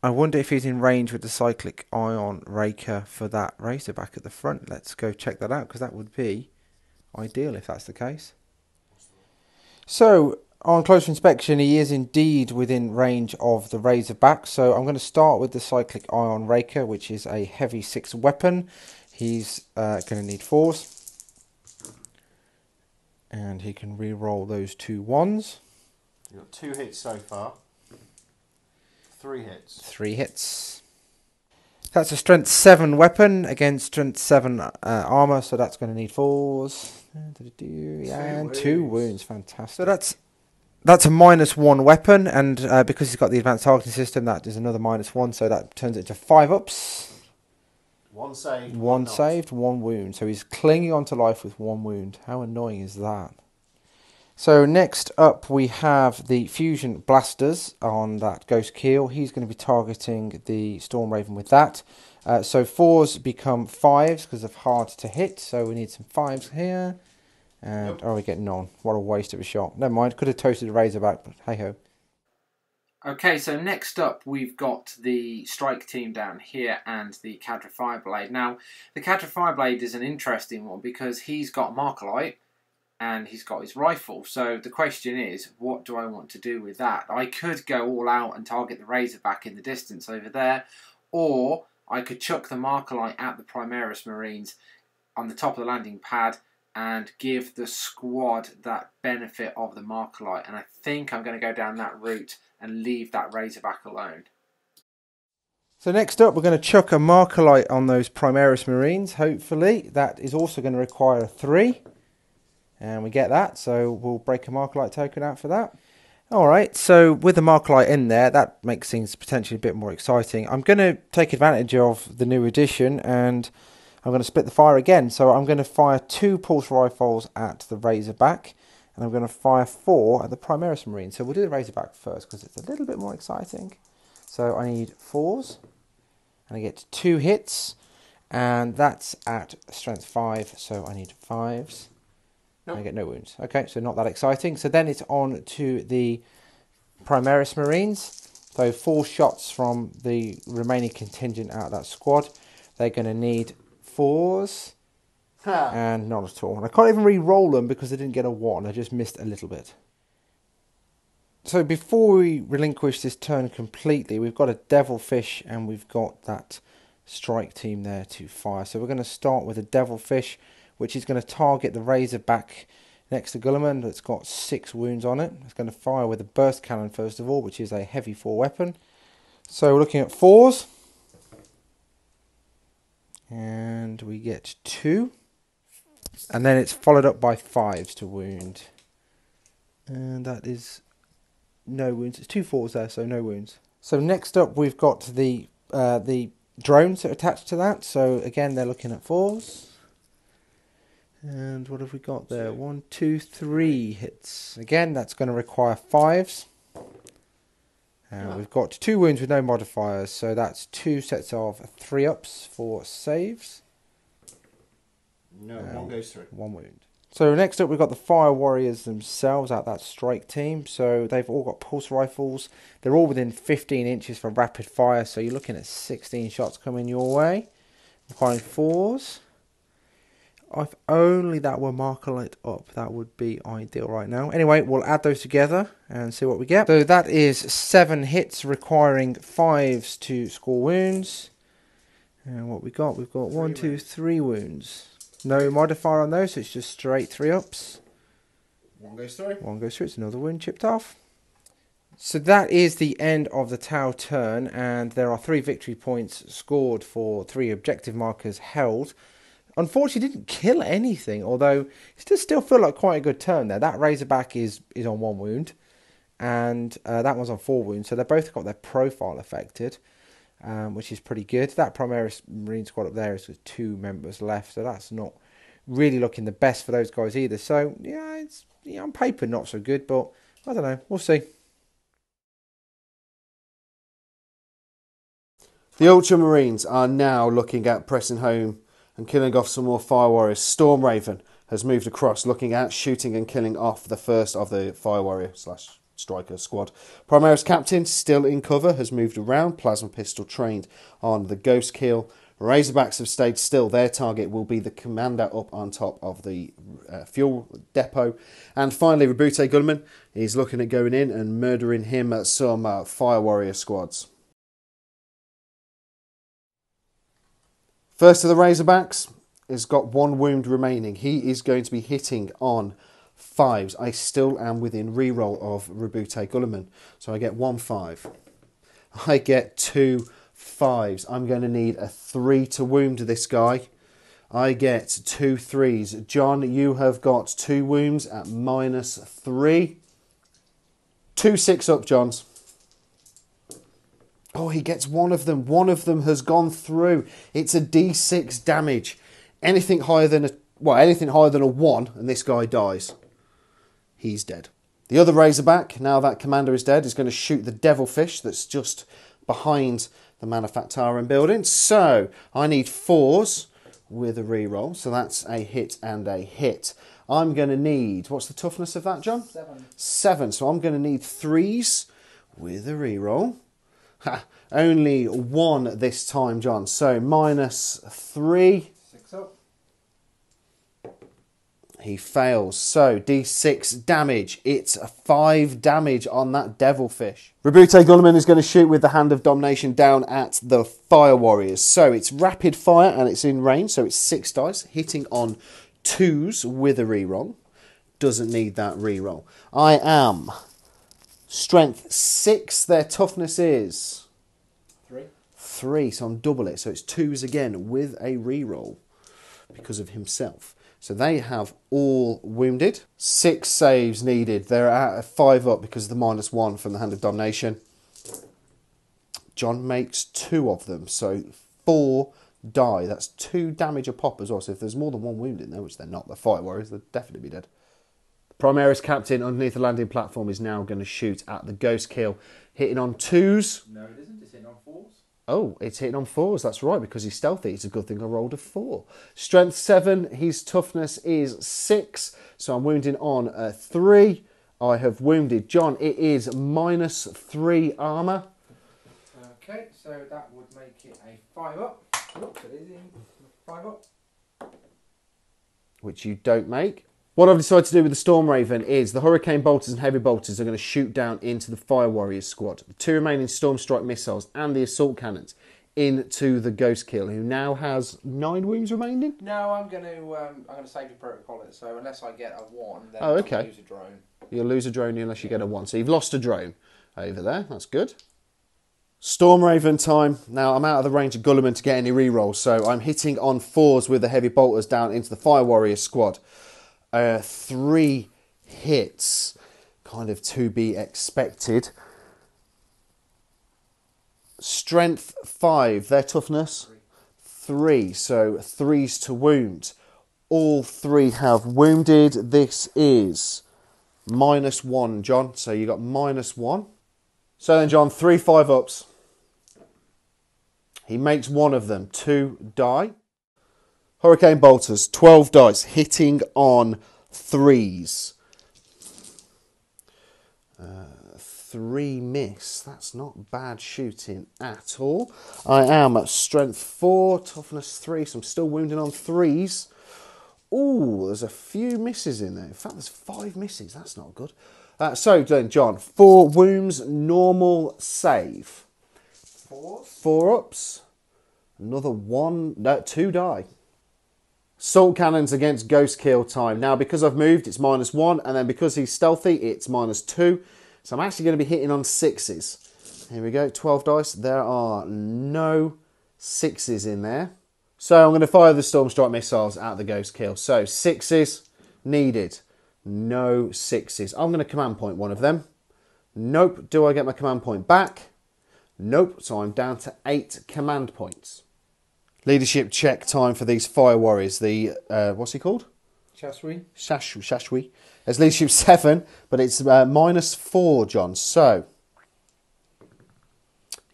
I wonder if he's in range with the Cyclic Ion Raker for that Razorback at the front. Let's go check that out, because that would be ideal if that's the case. So on closer inspection, he is indeed within range of the Razorback. So I'm going to start with the Cyclic Ion Raker, which is a heavy 6 weapon. He's going to need 4s. And he can re-roll those 2 1s. You've got 2 hits so far. 3 hits. 3 hits. That's a strength 7 weapon against strength 7 armor, so that's going to need 4s. And 2 wounds. Fantastic. So that's a -1 weapon, and because he's got the advanced targeting system, that is another -1, so that turns it to 5-ups. 1 saved. 1 saved, 1 wound. So he's clinging on to life with 1 wound. How annoying is that? So next up we have the Fusion Blasters on that Ghost Keel. He's going to be targeting the Storm Raven with that. So 4s become 5s because of hard to hit. So we need some 5s here. And we're getting none. What a waste of a shot. Never mind, could have toasted a Razorback, but hey ho. Okay, so next up we've got the Strike team down here and the Cadra Fireblade. Now, the Cadra Fireblade is an interesting one because he's got MacLeod and he's got his rifle. So the question is, what do I want to do with that? I could go all out and target the Razorback in the distance over there, or I could chuck the MacLeod at the Primaris Marines on the top of the landing pad and give the squad that benefit of the MacLeod. And I think I'm going to go down that route and leave that Razorback alone. So next up we're going to chuck a MacLeod on those Primaris Marines, hopefully. That is also going to require a 3. And we get that, so we'll break a MacLeod token out for that. Alright, so with the MacLeod in there, that makes things potentially a bit more exciting. I'm going to take advantage of the new edition, and I'm going to split the fire again. So I'm going to fire 2 pulse rifles at the Razorback, and I'm going to fire 4 at the Primaris Marine. So we'll do the Razorback first because it's a little bit more exciting. So I need 4s, and I get 2 hits, and that's at strength 5, so I need 5s. Nope. I get no wounds. Okay, so not that exciting. So then it's on to the Primaris Marines. So 4 shots from the remaining contingent out of that squad. They're going to need 4s. And not at all. And I can't even re-roll them because I didn't get a 1. I just missed a little bit. So before we relinquish this turn completely, we've got a Devilfish and we've got that Strike team there to fire. So we're going to start with a Devilfish, which is going to target the Razorback next to Gulliman. That's got 6 wounds on it. It's going to fire with a burst cannon first of all, which is a heavy 4 weapon. So we're looking at 4s. And we get 2. And then it's followed up by 5s to wound. And that is no wounds. It's 2 4s there, so no wounds. So next up we've got the drones that are attached to that. So again, they're looking at 4s. And what have we got there? 1, 2, 3 hits. Again, that's going to require 5s. And we've got 2 wounds with no modifiers. So that's 2 sets of 3-ups for saves. No, 1 goes through. 1 wound. So next up we've got the Fire Warriors themselves out that strike team. So they've all got pulse rifles. They're all within 15 inches for rapid fire. So you're looking at 16 shots coming your way. Requiring 4s. If only that were marker up, that would be ideal right now. Anyway, we'll add those together and see what we get. So that is 7 hits requiring 5s to score wounds. And what we got? We've got 1, 2, 3 wounds. No modifier on those, so it's just straight 3-ups. 1 goes through. 1 goes through, it's another wound chipped off. So that is the end of the Tau turn, and there are 3 victory points scored for 3 objective markers held. Unfortunately, didn't kill anything, although it does still feel like quite a good turn there. That Razorback is on 1 wound, and that one's on 4 wounds, so they both got their profile affected, which is pretty good. That Primaris Marine squad up there is with 2 members left, so that's not really looking the best for those guys either. So, yeah, it's on paper not so good, but I don't know. We'll see. The Ultramarines are now looking at pressing home and killing off some more Fire Warriors. Stormraven has moved across, looking at shooting and killing off the first of the Fire Warrior / Striker squad. Primaris Captain, still in cover, has moved around. Plasma Pistol trained on the Ghost Kill. Razorbacks have stayed still. Their target will be the commander up on top of the fuel depot. And finally, Rabute Gunman is looking at going in and murdering him at some Fire Warrior squads. First of the Razorbacks has got 1 wound remaining. He is going to be hitting on 5s. I still am within reroll of Rabute Gulliman. So I get 1 5. I get 2 5s. I'm going to need a 3 to wound this guy. I get 2 3s. John, you have got 2 wounds at -3. 2 6-up, Johns. Oh, he gets 1 of them. 1 of them has gone through. It's a D6 damage. Anything higher than a 1, and this guy dies. He's dead. The other Razorback, now that commander is dead, is going to shoot the Devilfish that's just behind the Manufactorum building. So I need 4s with a reroll. So that's a hit and a hit. I'm going to need, what's the toughness of that, John? 7. 7. So I'm going to need 3s with a reroll. Ha, only 1 this time, John. So -3. 6-up. He fails. So D6 damage. It's a 5 damage on that Devilfish. Rabute Gulliman is going to shoot with the Hand of Domination down at the Fire Warriors. So it's rapid fire and it's in range. So it's 6 dice, hitting on 2s with a reroll. Doesn't need that reroll. I am strength 6. Their toughness is 3. So I'm double it. So it's 2s again with a reroll because of himself. So they have all wounded. 6 saves needed. They're at a 5-up because of the -1 from the Hand of Domination. John makes 2 of them. So 4 die. That's 2 damage a pop as well. So if there's more than 1 wound in there, which they're not, they're Fire Warriors, they'll definitely be dead. Primaris Captain underneath the landing platform is now going to shoot at the Ghost Kill. Hitting on 2s. No, it isn't. It's hitting on 4s. Oh, it's hitting on 4s. That's right, because he's stealthy. It's a good thing I rolled a 4. Strength 7. His toughness is 6. So I'm wounding on a 3. I have wounded John. It is -3 armour. Okay, so that would make it a 5-up. Oops, it is in 5-up. Which you don't make. What I've decided to do with the Stormraven is the Hurricane Bolters and Heavy Bolters are going to shoot down into the Fire Warriors squad. The 2 remaining Storm Strike missiles and the Assault Cannons into the Ghost Kill, who now has 9 wounds remaining. No, I'm going to save your protocol it. So unless I get a 1, then Oh, okay. I'll lose a drone. You'll lose a drone unless you get a 1. So you've lost a drone over there. That's good. Stormraven time. Now I'm out of the range of Gulliman to get any rerolls, so I'm hitting on 4s with the Heavy Bolters down into the Fire Warriors squad. 3 hits, kind of to be expected. Strength 5, their toughness 3, so 3s to wound. All 3 have wounded. This is -1, John. So you got -1. So then, John, 3 5-ups. He makes 1 of them. 2 die. Hurricane Bolters, 12 dice, hitting on threes. 3 miss. That's not bad shooting at all. I am at strength 4, toughness 3, so I'm still wounding on 3s. Ooh, there's a few misses in there. In fact, there's 5 misses. That's not good. So then, John, 4 wounds, normal save. 4 ups. Another 2 die. Salt cannons against ghost kill time. Now, because I've moved, it's -1, and then because he's stealthy, it's -2. So I'm actually going to be hitting on 6s. Here we go, 12 dice. There are no 6s in there. So I'm going to fire the Stormstrike missiles at the ghost kill. So 6s needed. No 6s. I'm going to command point one of them. Nope. Do I get my command point back? Nope. So I'm down to 8 command points. Leadership check time for these fire warriors. The, what's he called? Shashwi. There's leadership 7, but it's -4, John. So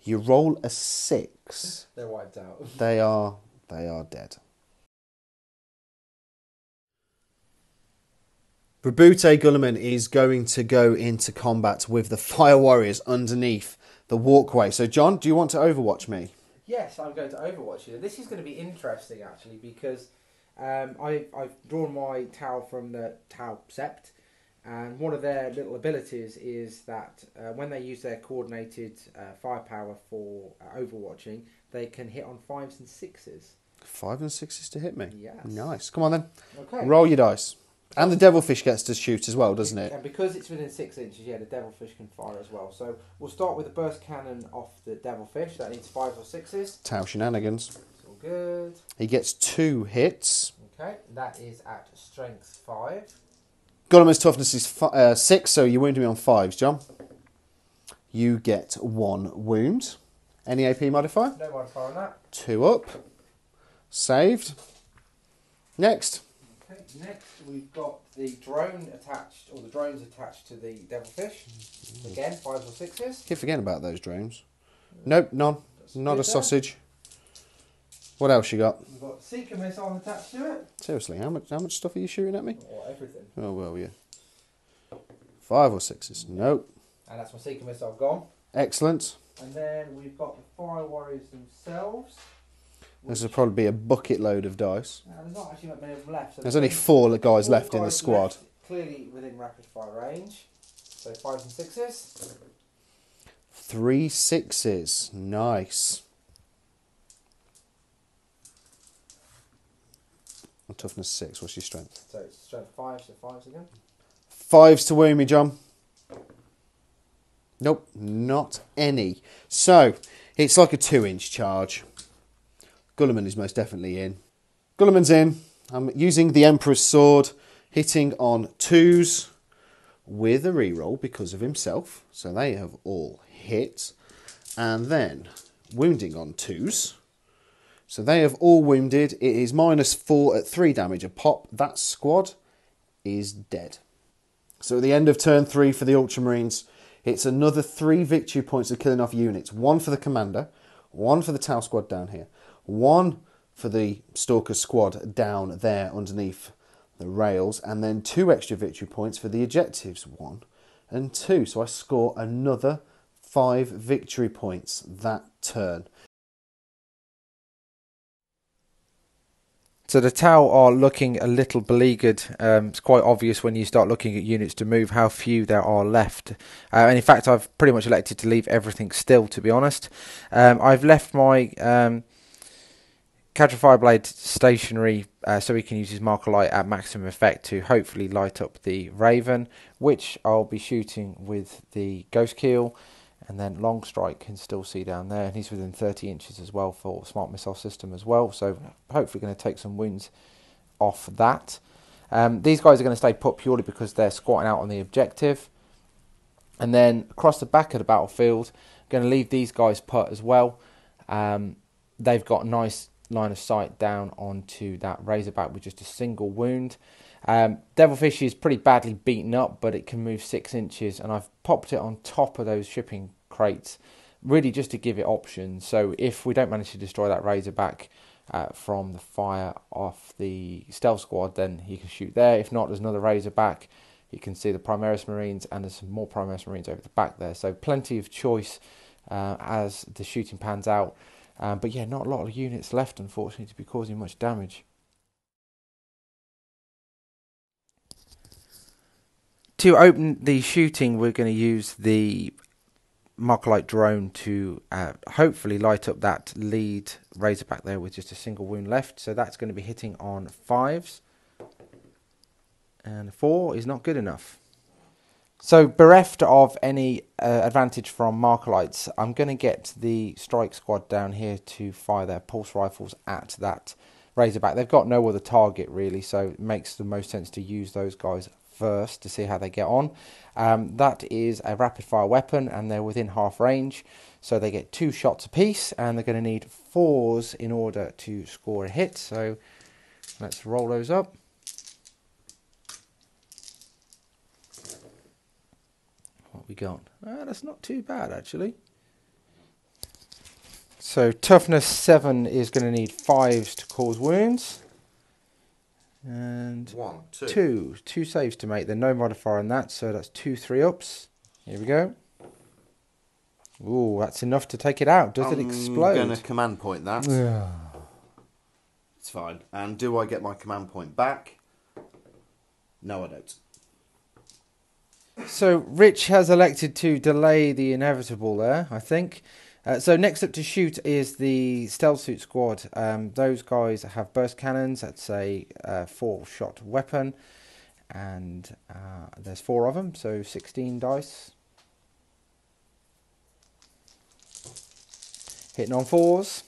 you roll a 6. They're wiped out. They are dead. Rabute Gulliman is going to go into combat with the fire warriors underneath the walkway. So, John, do you want to overwatch me? Yes, I'm going to overwatch you. This is going to be interesting, actually, because I've drawn my Tau from the Tau Sept, and one of their little abilities is that when they use their coordinated firepower for overwatching, they can hit on 5s and 6s. 5 and 6s to hit me? Yes. Nice. Come on then. Okay. Roll your dice. And the devilfish gets to shoot as well, doesn't it? And because it's within 6 inches, yeah, the devilfish can fire as well. So we'll start with the burst cannon off the devilfish. That needs 5s or 6s. Tau shenanigans. It's all good. He gets 2 hits. Okay, that is at strength 5. Gulliman's toughness is 6, so you wound me on 5s, John. You get 1 wound. Any AP modifier? No modifier on that. 2 up. Saved. Next. Okay, next we've got the drone attached, or the drones attached to the devilfish. Again, 5s or 6s. Keep forgetting about those drones. Nope, none. Not a good sausage. What else you got? We've got seeker missile attached to it. Seriously, how much stuff are you shooting at me? Or everything. Oh, well, yeah. 5 or 6s. Nope. And that's my seeker missile gone. Excellent. And then we've got the fire warriors themselves. This will probably be a bucket load of dice. There's not actually that many of them left. So There's only 4 guys left in the squad. Left, clearly within rapid fire range. So 5s and 6s. 3 6s. Nice. Toughness 6. What's your strength? So it's strength 5, so 5s again. 5s to wound me, John. Nope, not any. So, it's like a 2-inch charge. Gulliman is most definitely in. Gulliman's in. I'm using the Emperor's Sword, hitting on 2s with a reroll because of himself. So they have all hit. And then wounding on 2s. So they have all wounded. It is -4 at 3 damage a pop. That squad is dead. So at the end of turn 3 for the Ultramarines, it's another 3 victory points of killing off units. 1 for the commander, 1 for the Tau squad down here, 1 for the Stalker squad down there underneath the rails, and then 2 extra victory points for the objectives, 1 and 2. So I score another 5 victory points that turn. So the Tau are looking a little beleaguered. It's quite obvious when you start looking at units to move how few there are left. And in fact, I've pretty much elected to leave everything still, to be honest. I've left my Cadre Fireblade stationary so he can use his marker light at maximum effect to hopefully light up the Raven, which I'll be shooting with the Ghost Keel. And then Long Strike can still see down there, and he's within 30 inches as well for Smart Missile System as well, so hopefully going to take some wounds off that. These guys are going to stay put purely because they're squatting out on the objective. And then across the back of the battlefield, going to leave these guys put as well. They've got a nice line of sight down onto that Razorback with just a single wound. Devilfish is pretty badly beaten up, but it can move 6 inches, and I've popped it on top of those shipping crates, really just to give it options. So if we don't manage to destroy that Razorback, from the fire off the stealth squad, then he can shoot there. If not, there's another Razorback. You can see the Primaris Marines, and there's some more Primaris Marines over the back there. So plenty of choice as the shooting pans out. But yeah, not a lot of units left, unfortunately, to be causing much damage. To open the shooting, we're going to use the MacLeod drone to hopefully light up that lead Razorback there with just a single wound left. So that's going to be hitting on 5s. And 4 is not good enough. So bereft of any advantage from MacLeods, I'm going to get the strike squad down here to fire their pulse rifles at that Razorback. They've got no other target really, so it makes the most sense to use those guys first to see how they get on. That is a rapid fire weapon, and they're within half range, so they get 2 shots apiece, and they're going to need 4s in order to score a hit. So let's roll those up. What we got? That's not too bad actually. So toughness 7 is going to need 5s to cause wounds. And 2 saves to make. There's no modifier on that, so that's 2 3-ups. Here we go. Ooh, that's enough to take it out. Does it explode? I'm going to command point that. It's fine. And do I get my command point back? No, I don't. So Rich has elected to delay the inevitable there, I think. So next up to shoot is the stealth suit squad. Those guys have burst cannons. That's a 4-shot weapon, and there's 4 of them, so 16 dice. Hitting on 4s.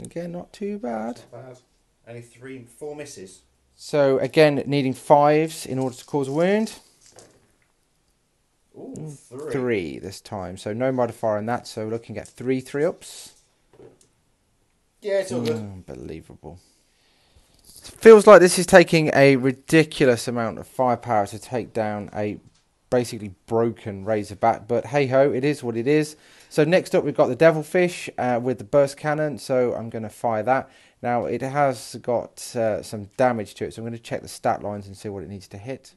Again, not too bad. Not bad. Only 4 misses. So again, needing 5s in order to cause a wound. Ooh, 3 this time, so no modifier on that, so looking at 3 3-ups. Yeah, it's all good. Unbelievable. Feels like this is taking a ridiculous amount of firepower to take down a basically broken Razorback, but hey ho, it is what it is. So next up we've got the Devilfish with the burst cannon, so I'm going to fire that. Now it has got some damage to it, so I'm going to check the stat lines and see what it needs to hit.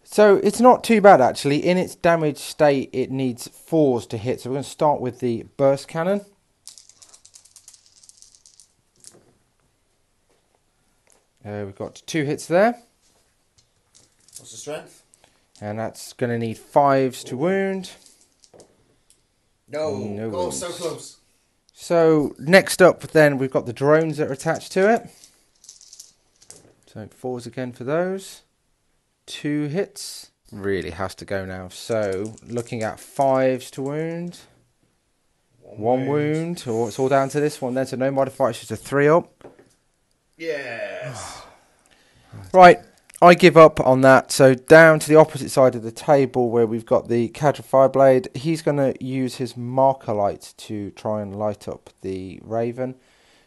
So it's not too bad actually. In its damage state it needs 4s to hit, so we're going to start with the burst cannon. We've got 2 hits there. What's the strength? And that's going to need 5s to wound. No wounds. So close. So next up then we've got the drones that are attached to it. So 4s again for those. 2 hits. Really has to go now. So looking at 5s to wound. 1 wound. Oh, it's all down to this one then, so no modifier, it's just a 3-up. Yes. Right, I give up on that. So down to the opposite side of the table where we've got the Cadre Fireblade. He's going to use his marker light to try and light up the Raven.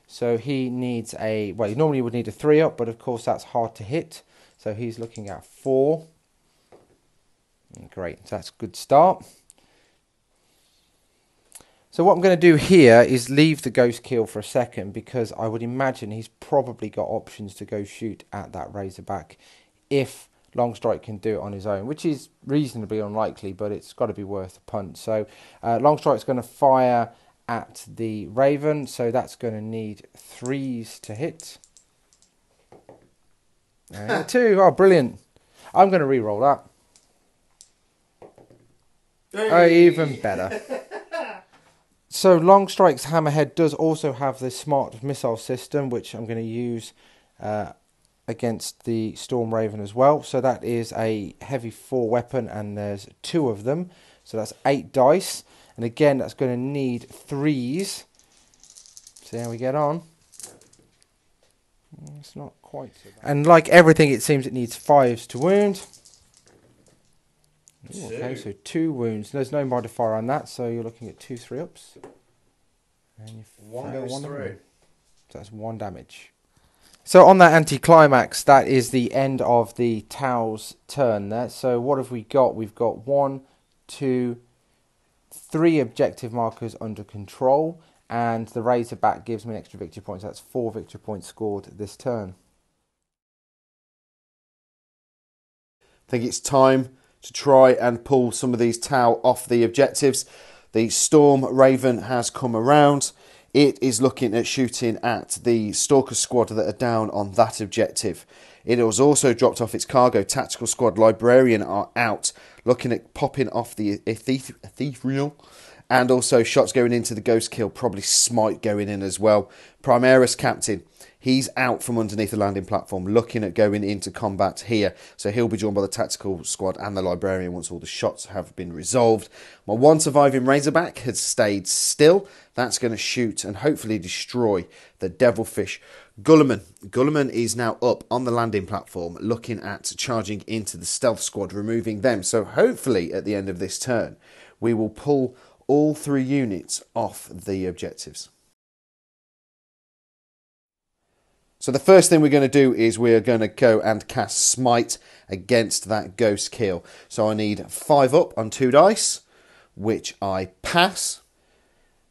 So he needs he normally would need a 3-up, but of course that's hard to hit. So he's looking at 4. Great, so that's a good start. So what I'm going to do here is leave the ghost kill for a second, because I would imagine he's probably got options to go shoot at that Razorback if Longstrike can do it on his own, which is reasonably unlikely, but it's got to be worth a punt. So Longstrike's going to fire at the Raven, so that's going to need 3s to hit. And 2, oh brilliant. I'm going to re-roll that. Hey. Oh, even better. So Longstrike's Hammerhead does also have the smart missile system, which I'm going to use against the Storm Raven as well. So that is a heavy 4 weapon, and there's 2 of them. So that's 8 dice. And again, that's going to need 3s. See how we get on. It's not quite so bad. And like everything, it seems it needs 5s to wound. Ooh, okay, so 2 wounds. There's no modifier on that, so you're looking at 2 3-ups. And you 1 goes through. So that's 1 damage. So on that anticlimax, that is the end of the Tau's turn there. So what have we got? We've got 1, 2, 3 objective markers under control, And the Razorback gives me an extra victory point, so that's 4 victory points scored this turn. I think it's time to try and pull some of these Tau off the objectives. The Storm Raven has come around. It is looking at shooting at the Stalker squad that are down on that objective. It has also dropped off its cargo. Tactical squad Librarian are out, looking at popping off the Ethereal. And also shots going into the Ghost Kill, probably Smite going in as well. Primaris Captain, he's out from underneath the landing platform, looking at going into combat here. So he'll be joined by the Tactical Squad and the Librarian once all the shots have been resolved. My one surviving Razorback has stayed still. That's going to shoot and hopefully destroy the Devilfish. Gulliman. Gulliman is now up on the landing platform, looking at charging into the Stealth Squad, removing them. So hopefully at the end of this turn, we will pull all 3 units off the objectives. So the first thing we're going to do is we're going to go and cast Smite against that Ghost Kill. So I need 5 up on 2 dice, which I pass.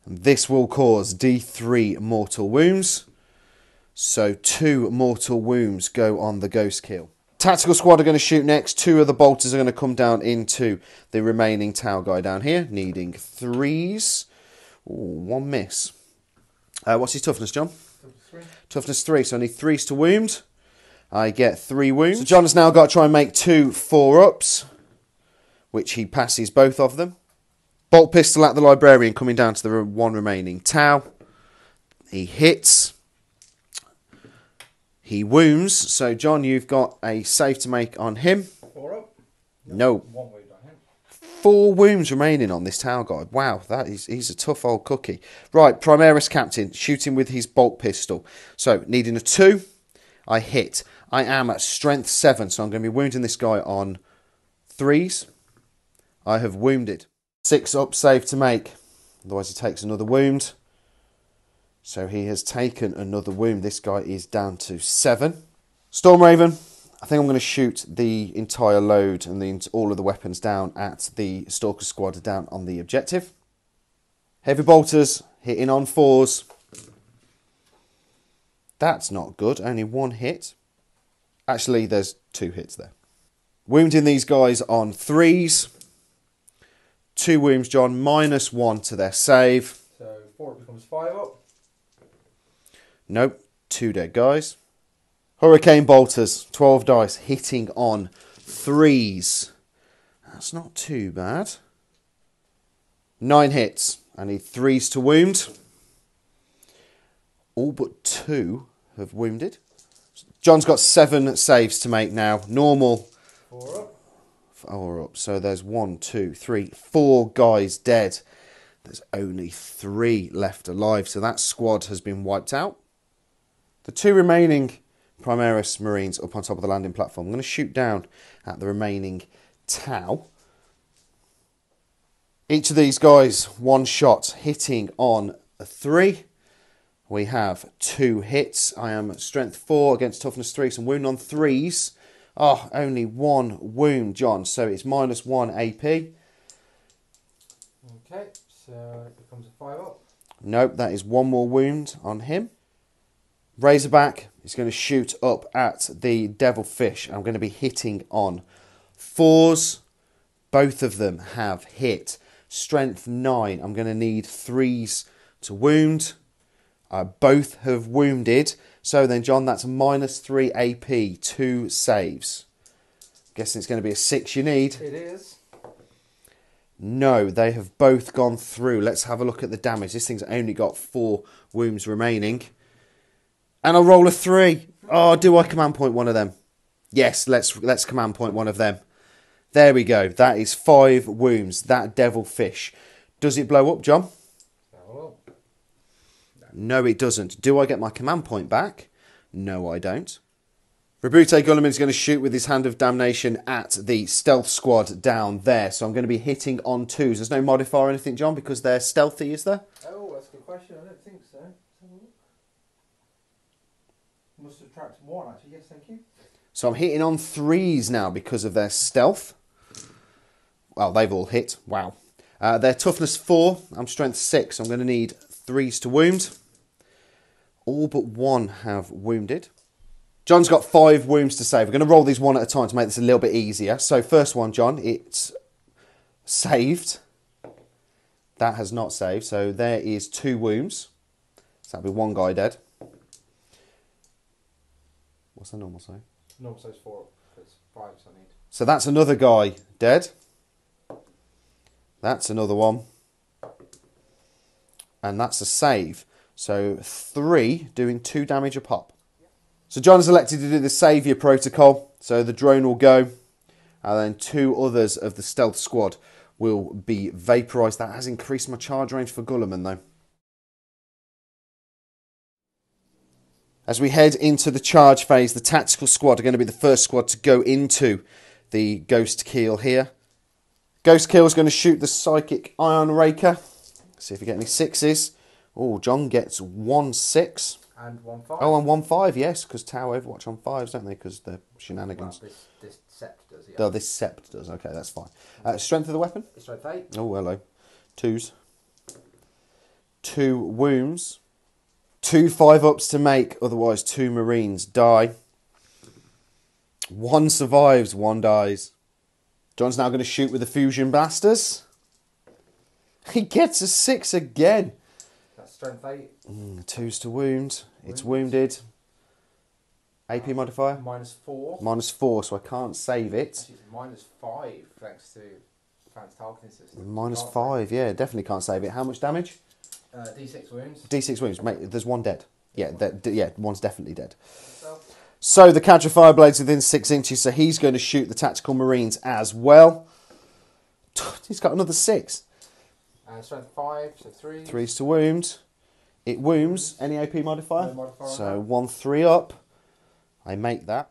And this will cause D3 mortal wounds. So 2 mortal wounds go on the Ghost Kill. Tactical squad are going to shoot next. 2 of the bolters are going to come down into the remaining Tau guy down here, needing 3s. Ooh, 1 miss. What's his toughness, John? Toughness 3, so I need 3s to wound. I get 3 wounds. So John has now got to try and make 2 4-ups, which he passes both of them. Bolt pistol at the Librarian, coming down to the 1 remaining Tau. He hits. He wounds. So John, you've got a save to make on him. 4 up? No. 1 wound on him. 4 wounds remaining on this Tau guy. Wow, he's a tough old cookie. Right, Primaris Captain, shooting with his bolt pistol. So, needing a 2, I hit. I am at strength 7, so I'm going to be wounding this guy on 3s. I have wounded. 6 up save to make. Otherwise he takes another wound. So he has taken another wound. This guy is down to 7. Storm Raven. I think I'm going to shoot the entire load and all of the weapons down at the Stalker squad down on the objective. Heavy bolters hitting on 4s. That's not good. Only 1 hit. Actually, there's 2 hits there. Wounding these guys on 3s. 2 wounds, John. -1 to their save. So 4 becomes 5 up. Nope. 2 dead guys. Hurricane bolters, 12 dice, hitting on 3s. That's not too bad. 9 hits. I need 3s to wound. All but 2 have wounded. John's got 7 saves to make now. Normal. 4 up. 4 up. So there's 1, 2, 3, 4 guys dead. There's only 3 left alive. So that squad has been wiped out. The 2 remaining Primaris Marines up on top of the landing platform. I'm going to shoot down at the remaining Tau. Each of these guys, 1 shot, hitting on a 3. We have 2 hits. I am strength 4 against toughness 3. Some wound on 3s. Oh, only 1 wound, John. So it's -1 AP. Okay, so it becomes a 5 up. Nope, that is 1 more wound on him. Razorback is going to shoot up at the Devilfish. I'm going to be hitting on 4s. Both of them have hit. Strength 9. I'm going to need 3s to wound. Both have wounded. So then, John, that's -3 AP. 2 saves. Guessing it's going to be a 6 you need. It is. No, they have both gone through. Let's have a look at the damage. This thing's only got 4 wounds remaining. And I'll roll a 3. Oh, do I command point one of them? Yes, let's command point one of them. There we go. That is 5 wounds. That Devilfish. Does it blow up, John? No, it doesn't. Do I get my command point back? No, I don't. Rebute Gulliman is going to shoot with his Hand of Damnation at the stealth squad down there. So I'm going to be hitting on 2s. There's no modifier or anything, John, because they're stealthy, is there? Oh, that's a good question. I don't think so. Must subtract 1, actually. Yes, thank you. So I'm hitting on 3s now because of their stealth. Well, they've all hit. Wow. Their toughness 4. I'm strength 6. I'm going to need 3s to wound. All but one have wounded. John's got 5 wounds to save. We're going to roll these one at a time to make this a little bit easier. So first one, John, it's saved. That has not saved. So there is 2 wounds. So that'll be 1 guy dead. What's the normal save? Normal save's 4. It's 5 I need. So that's another guy dead. That's another one. And that's a save. So 3 doing 2 damage a pop. So John's elected to do the saviour protocol. So the drone will go. And then 2 others of the stealth squad will be vaporised. That has increased my charge range for Gulliman though. As we head into the charge phase, the tactical squad are going to be the first squad to go into the Ghost Keel here. Ghost Keel is going to shoot the Psychic Iron Raker. See if we get any 6s. Oh, John gets 1 6. And 1 5. Oh, and 1 5, yes, because Tau Overwatch on 5s, don't they? Because they're shenanigans. Well, this Sept does, yeah. Oh, this Sept does. Okay, that's fine. Strength of the weapon? Strength 8. Oh, hello. 2s. 2 wounds. 2 5-ups to make, otherwise 2 Marines die. 1 survives, 1 dies. John's now going to shoot with the fusion blasters. He gets a 6 again. That's strength 8. 2s to wound. It's wounded. AP modifier? -4. -4, so I can't save it. Actually, it's -5 thanks to advanced targeting system. -5, yeah, definitely can't save it. How much damage? D6 wounds. D6 wounds. Mate, there's 1 dead. Yeah, yeah, 1's definitely dead. So, So the Cadre Fireblade's within 6 inches, so he's going to shoot the Tactical Marines as well. He's got another 6. strength 5, so 3. 3s to wound. It wounds. Any AP modifier? No modifier on So that. 1 3 up. I make that.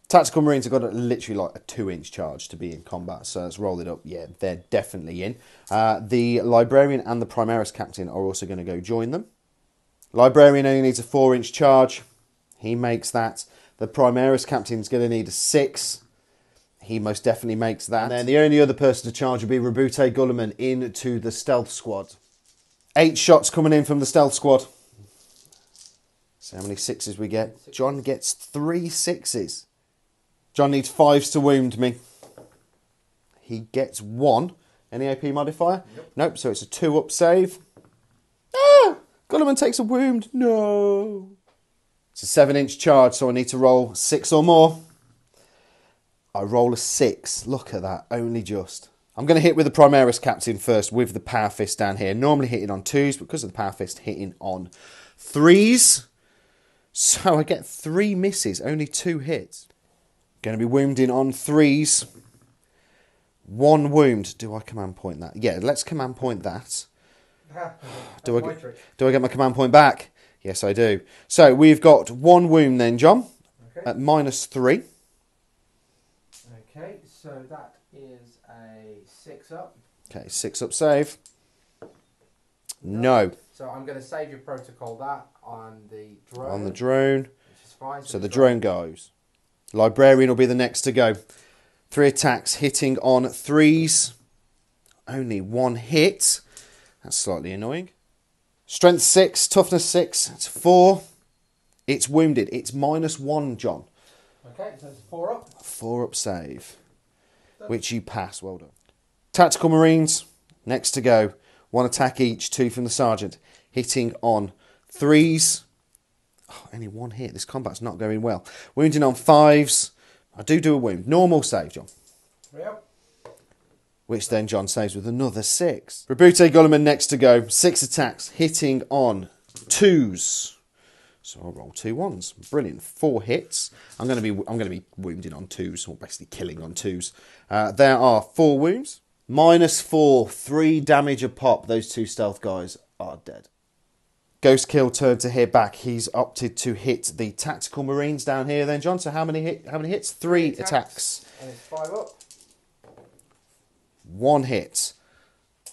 Tactical Marines have got literally like a 2-inch charge to be in combat, so let's roll it up. Yeah, they're definitely in. The Librarian and the Primaris Captain are also going to go join them. Librarian only needs a 4-inch charge. He makes that. The Primaris Captain's going to need a 6. He most definitely makes that. And then the only other person to charge will be Rabute Gulliman into the stealth squad. 8 shots coming in from the stealth squad. So how many 6s we get? John gets 3 6s. John needs 5s to wound me. He gets 1. Any AP modifier? Nope, so it's a 2-up save. Ah! Gulliman takes a wound. No. It's a 7-inch charge, so I need to roll 6 or more. I roll a 6. Look at that, only just. I'm going to hit with the Primaris Captain first with the Power Fist down here. Normally hitting on 2s, but because of the Power Fist, hitting on 3s. So I get 3 misses, only 2 hits. Going to be wounding on 3s. 1 wound. Do I command point that? Yeah, let's command point that. Do I get my command point back? Yes, I do. So we've got 1 wound then, John. Okay. At -3. Okay, so that is a 6-up. Okay, 6-up save. No. So I'm going to save your protocol that on the drone. On the drone. Which is fine. So the drone goes. Librarian will be the next to go. 3 attacks hitting on 3s. Only 1 hit. That's slightly annoying. Strength 6, toughness 6. It's 4. It's wounded. It's -1, John. Okay, so it's 4-up. 4-up save. Which you pass. Well done. Tactical Marines, next to go. 1 attack each, 2 from the Sergeant. Hitting on 3s. Oh, only 1 hit. This combat's not going well. Wounding on 5s. I do a wound. Normal save, John. Yep. Which then John saves with another 6. Rabute Gulliman next to go. 6 attacks, hitting on 2s. So I'll roll 2 1s. Brilliant. 4 hits. I'm going to be wounding on 2s, or basically killing on 2s. There are 4 wounds. -4, 3 damage a pop. Those 2 stealth guys are dead. Ghost Kill turned to hit back. He's opted to hit the Tactical Marines down here then, John. So how many hits? 3 attacks. And it's 5-up. 1 hit.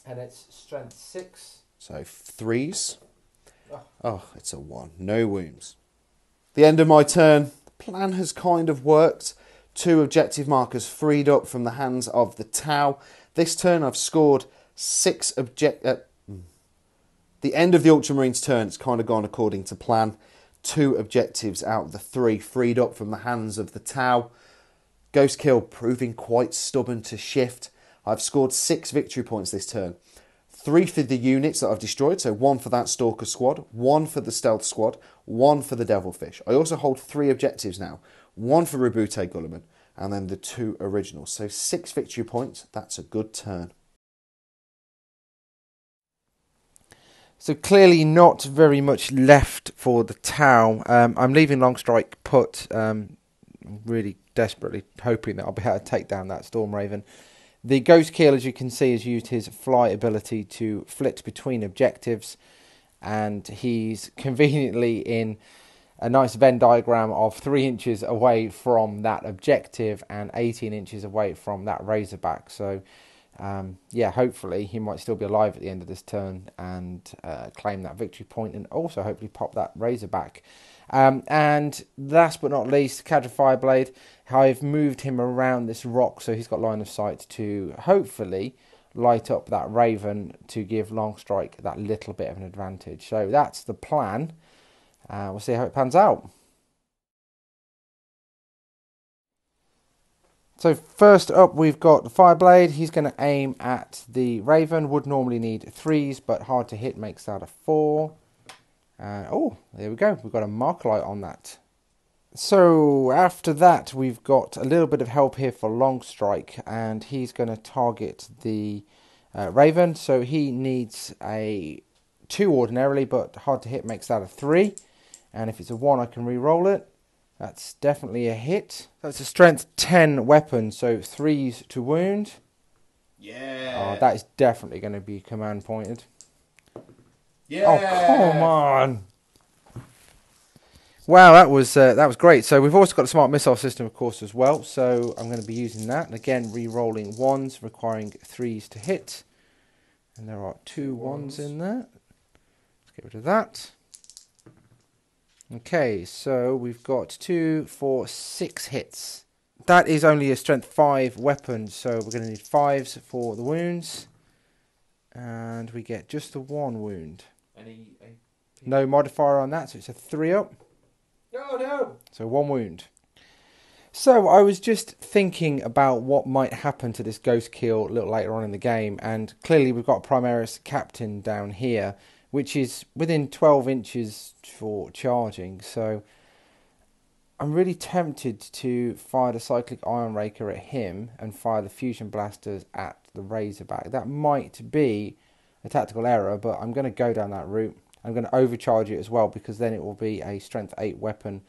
And it's strength 6. So 3s. Oh, it's a 1. No wounds. The end of my turn. The plan has kind of worked. 2 objective markers freed up from the hands of the Tau. This turn I've scored 6 The end of the Ultramarines' turn, it's kind of gone according to plan. 2 objectives out of the 3 freed up from the hands of the Tau. Ghost Kill proving quite stubborn to shift. I've scored 6 victory points this turn. 3 for the units that I've destroyed, so 1 for that Stalker squad, 1 for the Stealth squad, 1 for the Devilfish. I also hold 3 objectives now. 1 for Rebute Gulliman, and then the 2 originals. So 6 victory points, that's a good turn. So clearly not very much left for the Tau. I'm leaving Longstrike put, really desperately hoping that I'll be able to take down that Storm Raven. The Ghost Kill, as you can see, has used his flight ability to flit between objectives, and he's conveniently in a nice Venn diagram of 3 inches away from that objective and 18 inches away from that Razorback. So yeah, hopefully he might still be alive at the end of this turn and claim that victory point, and also hopefully pop that Razorback. And last but not least, Cadre Fireblade. I've moved him around this rock so he's got line of sight to hopefully light up that Raven to give Longstrike that little bit of an advantage. So that's the plan. We'll see how it pans out. So first up, we've got the Fireblade. He's going to aim at the Raven. Would normally need 3s, but hard to hit makes that a 4. Oh, there we go. We've got a MacLeod on that. So after that, we've got a little bit of help here for Longstrike, and he's going to target the Raven. So he needs a 2 ordinarily, but hard to hit makes that a 3. And if it's a 1, I can re-roll it. That's definitely a hit. That's a strength 10 weapon, so 3s to wound. Yeah. Oh, that is definitely going to be command pointed. Yeah. Oh, come on. Wow, that was great. So we've also got the smart missile system, of course, as well. So I'm going to be using that. And again, re-rolling 1s, requiring 3s to hit. And there are 2 1s in there. Let's get rid of that. Okay, so we've got 2, 4, 6 hits. That is only a strength 5 weapon, so we're going to need 5s for the wounds. And we get just the 1 wound. No modifier on that, so it's a 3 up. No. So 1 wound. So I was just thinking about what might happen to this Ghost Kill a little later on in the game, and clearly we've got a Primaris Captain down here, which is within 12 inches for charging. So I'm really tempted to fire the Cyclic Iron Raker at him and fire the Fusion Blasters at the Razorback. That might be a tactical error, but I'm going to go down that route. I'm going to overcharge it as well, because then it will be a strength 8 weapon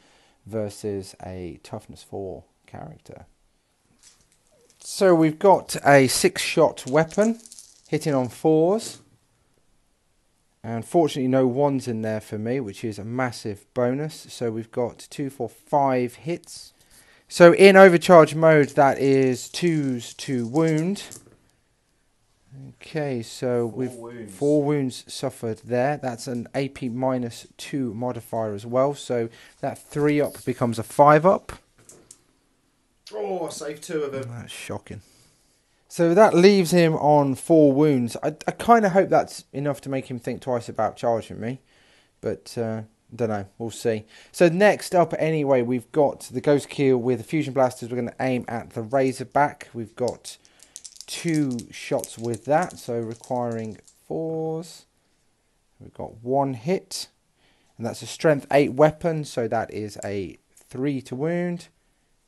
versus a toughness 4 character. So we've got a 6-shot weapon hitting on 4s. And fortunately no 1s in there for me, which is a massive bonus. So we've got 2, 4, 5 hits. So in overcharge mode, that is 2s to wound. Okay, so we've 4 wounds suffered there. That's an AP -2 modifier as well. So that 3 up becomes a 5 up. Oh, I saved 2 of them. That's shocking. So that leaves him on 4 wounds. I kind of hope that's enough to make him think twice about charging me. But, don't know. We'll see. So next up, anyway, we've got the Ghost Kill with the Fusion Blasters. We're going to aim at the Razorback. We've got 2 shots with that, so requiring 4s. We've got 1 hit. And that's a strength 8 weapon, so that is a 3 to wound,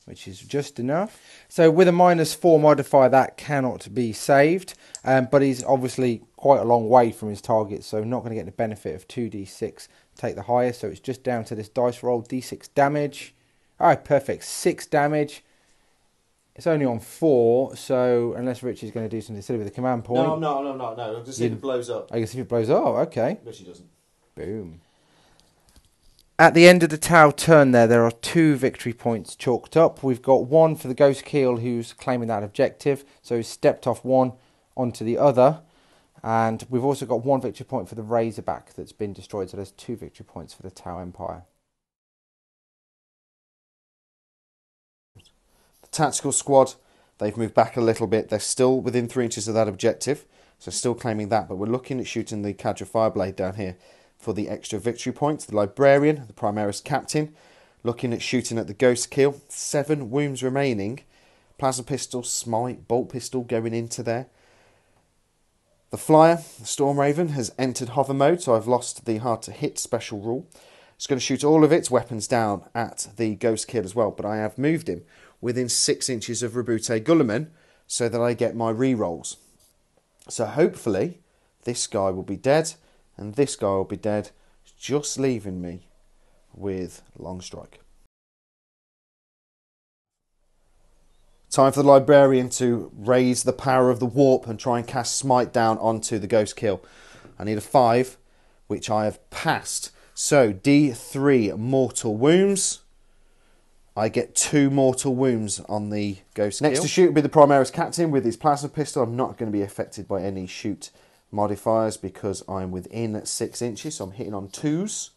which is just enough. So with a -4 modifier, that cannot be saved. But he's obviously quite a long way from his target, so not going to get the benefit of 2d6. Take the highest, so it's just down to this dice roll. d6 damage. Alright, perfect. 6 damage. It's only on 4, so unless Rich is going to do something silly with the command point. No. Just see if it blows up. I guess if it blows up, okay. No, she doesn't. Boom. At the end of the Tau turn there are 2 victory points chalked up. We've got 1 for the Ghost Kill, who's claiming that objective. So he's stepped off 1 onto the other. And we've also got 1 victory point for the Razorback that's been destroyed. So there's 2 victory points for the Tau Empire. The tactical squad, they've moved back a little bit. They're still within 3 inches of that objective. So still claiming that, but we're looking at shooting the Cadre Fireblade down here for the extra victory points. The Librarian, the Primaris Captain, looking at shooting at the Ghost Kill. 7 wounds remaining. Plasma Pistol, Smite, Bolt Pistol going into there. The Flyer, the Storm Raven, has entered hover mode, so I've lost the hard to hit special rule. It's going to shoot all of its weapons down at the Ghost Kill as well, but I have moved him within 6 inches of Rabute Gulliman so that I get my re-rolls. So hopefully this guy will be dead and this guy will be dead, just leaving me with Long Strike. Time for the Librarian to raise the power of the Warp and try and cast Smite down onto the Ghost Kill. I need a 5, which I have passed. So D3 mortal wounds. I get 2 mortal wounds on the Ghost Kill. Next to shoot will be the Primaris Captain with his Plasma Pistol. I'm not going to be affected by any shoot modifiers because I'm within 6 inches. So I'm hitting on 2s,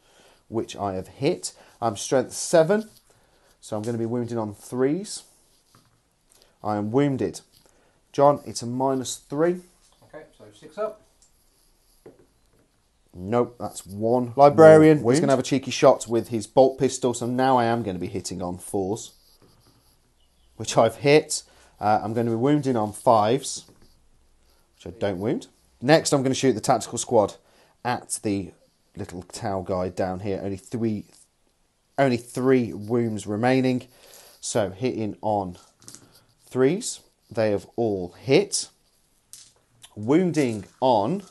which I have hit. I'm strength 7, so I'm going to be wounded on 3s. I am wounded. John, it's a -3. Okay, so 6 up. Nope, that's 1. Librarian is going to have a cheeky shot with his bolt pistol, so now I am going to be hitting on 4s, which I've hit. I'm going to be wounding on 5s, which I don't wound. Next, I'm going to shoot the tactical squad at the little Tau guy down here. Only three wounds remaining, so hitting on 3s. They have all hit. Wounding on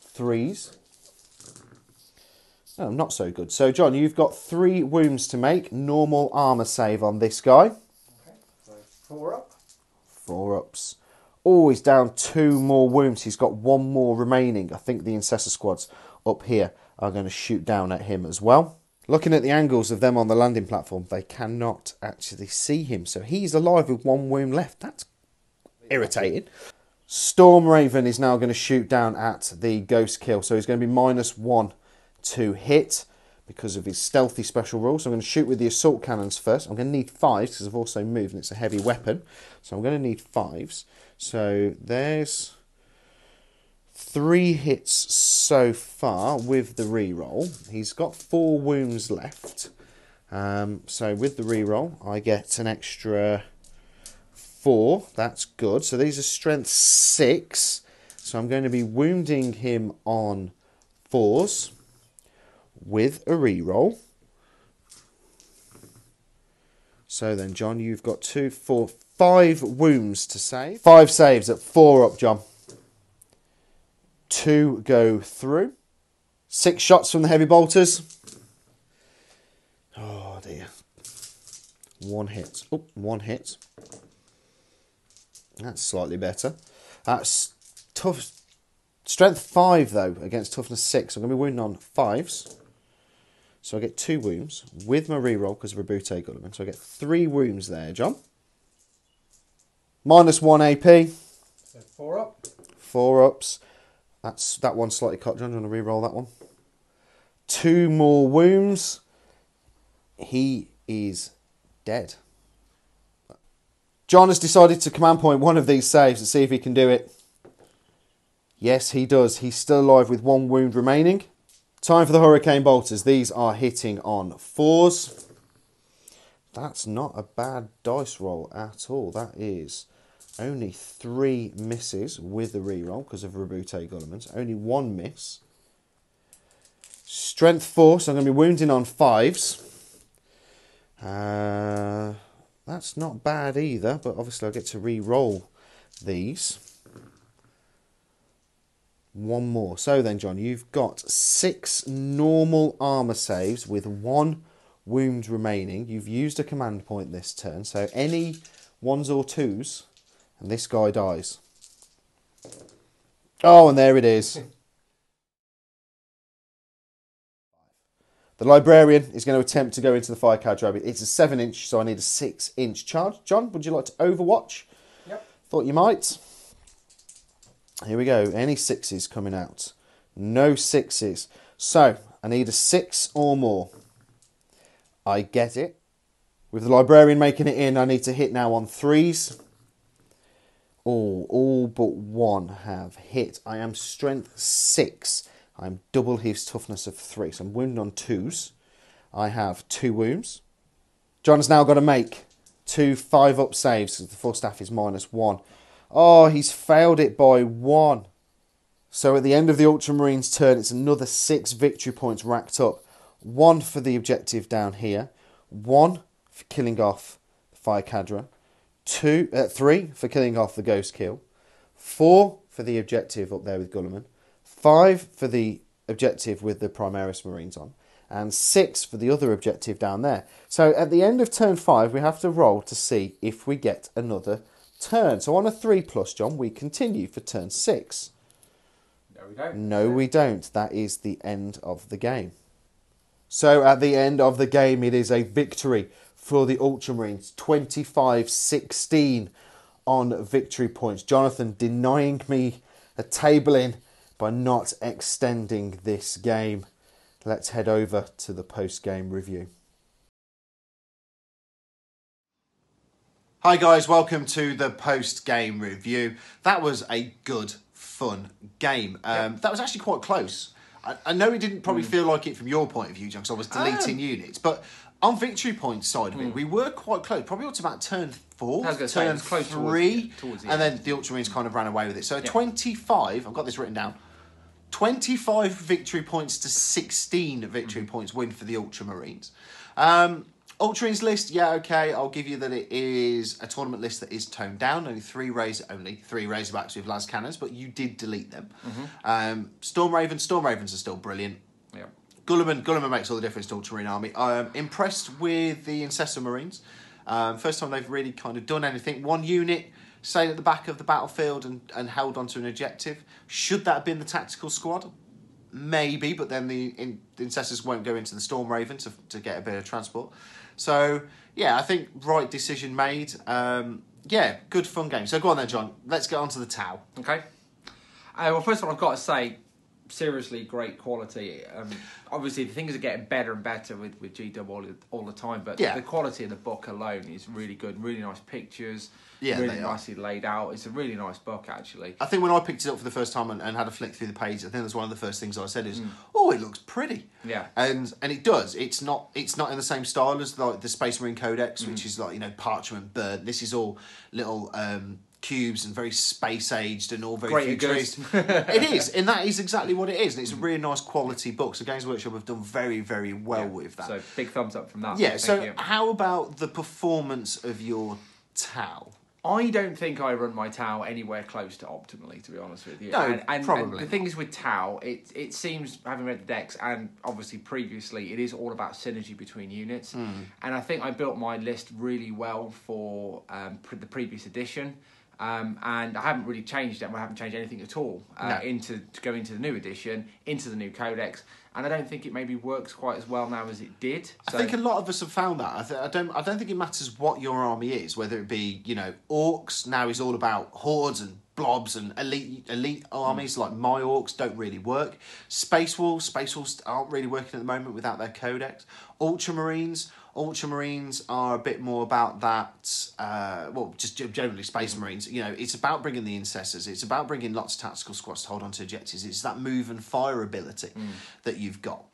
3s. Oh, not so good. So, John, you've got 3 wounds to make. Normal armour save on this guy. Okay, so 4 up. 4 ups. Always down 2 more wounds. He's got 1 more remaining. I think the Incessor squads up here are going to shoot down at him as well. Looking at the angles of them on the landing platform, they cannot actually see him. So he's alive with 1 wound left. That's irritating. Storm Raven is now going to shoot down at the Ghost Kill. So he's going to be -1 to hit because of his stealthy special rule. So I'm going to shoot with the assault cannons first. I'm going to need 5s because I've also moved and it's a heavy weapon. So I'm going to need 5s. So there's 3 hits so far with the reroll. He's got 4 wounds left. So with the reroll, I get an extra 4. That's good. So these are strength 6. So I'm going to be wounding him on 4s with a reroll. So then, John, you've got 2, 4, 5 wounds to save. 5 saves at 4 up, John. 2 go through. 6 shots from the heavy bolters. Oh dear. 1 hit. Oh, 1 hit. That's slightly better. That's tough. Strength 5 though against toughness 6. I'm going to be wounding on 5s. So I get 2 wounds with my reroll because of Rabute Gulliman. So I get 3 wounds there, John. -1 AP. So 4 up. 4 ups. That one slightly cocked, John. Do you want to reroll that one? 2 more wounds. He is dead. John has decided to command point one of these saves and see if he can do it. Yes, he does. He's still alive with 1 wound remaining. Time for the Hurricane Bolters. These are hitting on 4s. That's not a bad dice roll at all. That is only 3 misses with the reroll because of Rabute Gulliman's. Only 1 miss. Strength 4, so I'm going to be wounding on 5s. That's not bad either, but obviously I get to re-roll these. 1 more. So then, John, you've got 6 normal armour saves with 1 wound remaining. You've used a command point this turn, so any 1s or 2s, and this guy dies. Oh, and there it is. The Librarian is going to attempt to go into the fire cadre. It's a 7-inch, so I need a 6-inch charge. John, would you like to overwatch? Yep. Thought you might. Here we go. Any 6s coming out? No 6s. So, I need a 6 or more. I get it. With the Librarian making it in, I need to hit now on 3s All but one have hit. I am strength 6. I'm double his toughness of 3. So I'm wounded on 2s. I have 2 wounds. John's now got to make 2 5-up saves because the full staff is -1. Oh, he's failed it by 1. So at the end of the Ultramarines' turn, it's another 6 victory points racked up. 1 for the objective down here. 1 for killing off the Fire Cadre. 3 for killing off the Ghost Kill. 4 for the objective up there with Gulliman. 5 for the objective with the Primaris Marines on. And 6 for the other objective down there. So at the end of turn 5, we have to roll to see if we get another turn. So on a 3+, John, we continue for turn 6. No, we don't. No, we don't. That is the end of the game. So at the end of the game, it is a victory for the Ultramarines. 25-16 on victory points. Jonathan denying me a table-in by not extending this game. Let's head over to the post-game review. Hi guys, welcome to the post-game review. That was a good, fun game. That was actually quite close. I know it didn't probably feel like it from your point of view, John, because I was deleting units, but on victory point side of it, we were quite close. Probably up to about turn 4, turn 3, and then the Ultramarines kind of ran away with it. So 25, I've got this written down, 25 victory points to 16 victory points win for the Ultramarines. Ultramarines list, yeah, okay, I'll give you that it is a tournament list that is toned down. Only three Razorbacks with las cannons, but you did delete them. Stormravens are still brilliant. Yeah. Gulliman makes all the difference to Ultramarine Army. I'm impressed with the Incessor Marines. First time they've really kind of done anything. One unit stayed at the back of the battlefield and held onto an objective. Should that have been the tactical squad? Maybe, but then the Incessors won't go into the Stormraven to get a bit of transport. So, yeah, I think right decision made. Yeah, good fun game. So go on then, John. Let's get on to the Tau. Okay. Well, first of all, I've got to say, seriously great quality. Obviously, the things are getting better and better with G-Dub all the time, but the quality of the book alone is really good. Really nice pictures. Yeah, really nicely laid out. It's a really nice book, actually. I think when I picked it up for the first time and had a flick through the page, I think that's one of the first things I said is, "Oh, it looks pretty." Yeah, and it does. It's not in the same style as like the Space Marine Codex, which is like parchment burnt. This is all little cubes and very space aged and all very futuristic. It is, and that is exactly what it is. And it's a really nice quality book. So Games Workshop have done very, very well with that. So big thumbs up from that. Yeah. So how about the performance of your Tau? I don't think I run my Tau anywhere close to optimally, to be honest with you. No, probably. And the thing is with Tau, it seems, having read the decks and obviously previously, it is all about synergy between units. And I think I built my list really well for the previous edition. And I haven't really changed it. I haven't changed anything at all to go into the new edition, into the new Codex. And I don't think it maybe works quite as well now as it did. So, I think a lot of us have found that. I don't think it matters what your army is, whether it be orcs now is all about hordes and blobs and elite armies like my orcs don't really work. Space Wolves aren't really working at the moment without their Codex. Ultramarines are a bit more about that, just generally Space Marines. It's about bringing the Incessors. It's about bringing lots of tactical squads to hold on to objectives. It's that move and fire ability that you've got.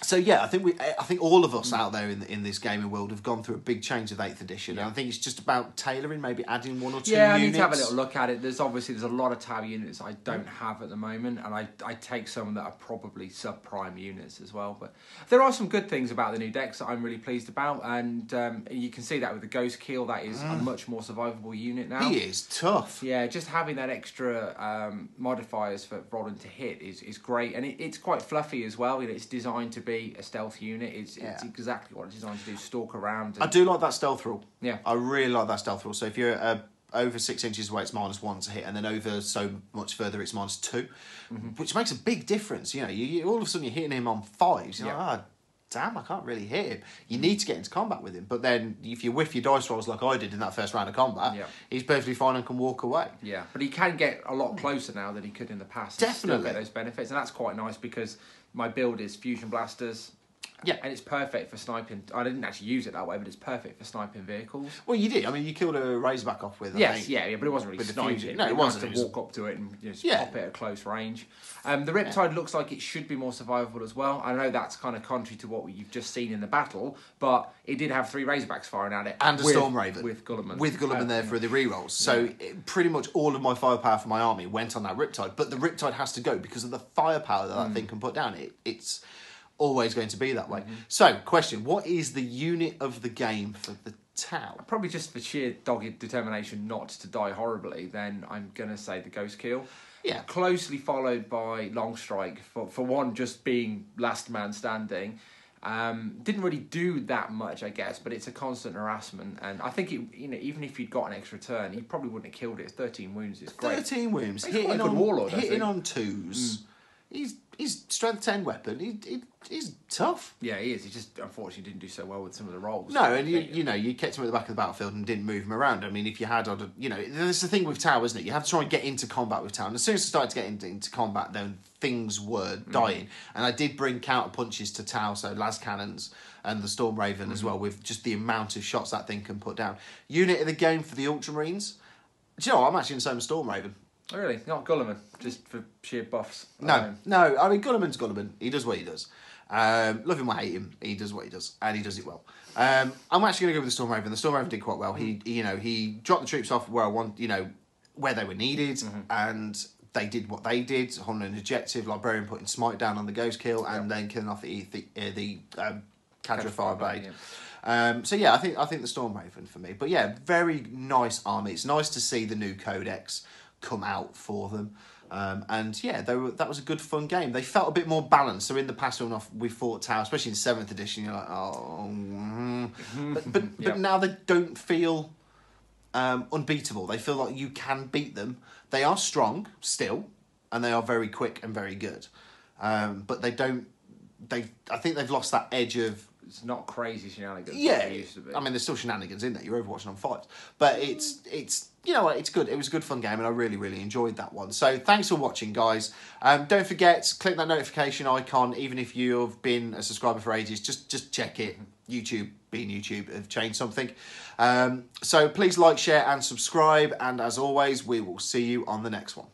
So yeah, I think all of us out there in this gaming world have gone through a big change with 8th edition. And I think it's just about tailoring, maybe adding 1 or 2 units. Yeah, I need to have a little look at it. There's a lot of Tau units I don't have at the moment, and I take some that are probably sub-prime units as well. But there are some good things about the new decks that I'm really pleased about, and you can see that with the Ghost Keel. That is a much more survivable unit now. He is tough. Yeah, just having that extra modifiers for rolling to hit is great, and it's quite fluffy as well. It's designed to be a stealth unit. It's exactly what it's designed to do, stalk around. I do like that stealth rule. Yeah. I really like that stealth rule. So if you're over 6 inches away, it's -1 to hit, and then over so much further, it's -2, which makes a big difference. You all of a sudden you're hitting him on 5s. You're like, damn, I can't really hit him. You need to get into combat with him. But then if you whiff your dice rolls like I did in that first round of combat, he's perfectly fine and can walk away. Yeah, but he can get a lot closer now than he could in the past. Definitely. Still get those benefits, and that's quite nice because my build is Fusion Blasters, Yeah. And it's perfect for sniping. I didn't actually use it that way, but it's perfect for sniping vehicles. Well, you did. I mean, you killed a Razorback off with. Yes, I think, yeah, but it wasn't really with the sniping. fusion. No, it was wasn't. to walk up to it and just Yeah. pop it at close range. The Riptide looks like it should be more survivable as well. I know that's kind of contrary to what you've just seen in the battle, but it did have 3 Razorbacks firing at it. And a Storm Raven. With Gulliman. With Gulliman there for the rerolls. So pretty much all of my firepower for my army went on that Riptide. But the Riptide has to go because of the firepower that thing can put down. It's always going to be that way. So, question, what is the unit of the game for the Tau? Probably just for sheer dogged determination not to die horribly, then I'm going to say the Ghost Kill. Yeah. Closely followed by Long Strike, for one just being last man standing. Didn't really do that much, I guess, but it's a constant harassment, and I think even if you'd got an extra turn, you probably wouldn't have killed it. 13 wounds is great. 13 wounds, He's quite a good warlord, hitting on 2s. He's strength 10 weapon. He's tough. Yeah, he is. He just unfortunately didn't do so well with some of the rolls. No, and you kept him at the back of the battlefield and didn't move him around. I mean, if you had, there's the thing with Tau, isn't it? You have to try and get into combat with Tau. And as soon as I started to get into combat, then things were dying. And I did bring counter punches to Tau, so las cannons and the Storm Raven as well, with just the amount of shots that thing can put down. Unit of the game for the Ultramarines. Do you know what? I'm actually in the same Storm Raven. Oh, really? Not Gulliman, just for sheer buffs. No. I mean, Gulliman's Gulliman. He does what he does. Love him or hate him, he does what he does, and he does it well. I'm actually going to go with the Storm Raven. The Storm Raven did quite well. He dropped the troops off where where they were needed, and they did what they did. On an objective, Librarian putting Smite down on the Ghost Kill, and then killing off the Cadre Fireblade. I think the Storm Raven for me. But yeah, very nice army. It's nice to see the new Codex come out for them. That was a good fun game. They felt a bit more balanced. So in the past when we fought Tau, especially in 7th edition, you're like, but now they don't feel unbeatable. They feel like you can beat them. They are strong still, and they are very quick and very good. But they don't. I think they've lost that edge of. It's not crazy shenanigans. Yeah, like it used to be. I mean, there's still shenanigans in there. You're overwatching on 5s, but it's it's good. It was a good fun game, and I really really enjoyed that one. So thanks for watching, guys. Don't forget, click that notification icon. Even if you've been a subscriber for ages, just check it. YouTube, being YouTube, have changed something. So please like, share, and subscribe. And as always, we will see you on the next one.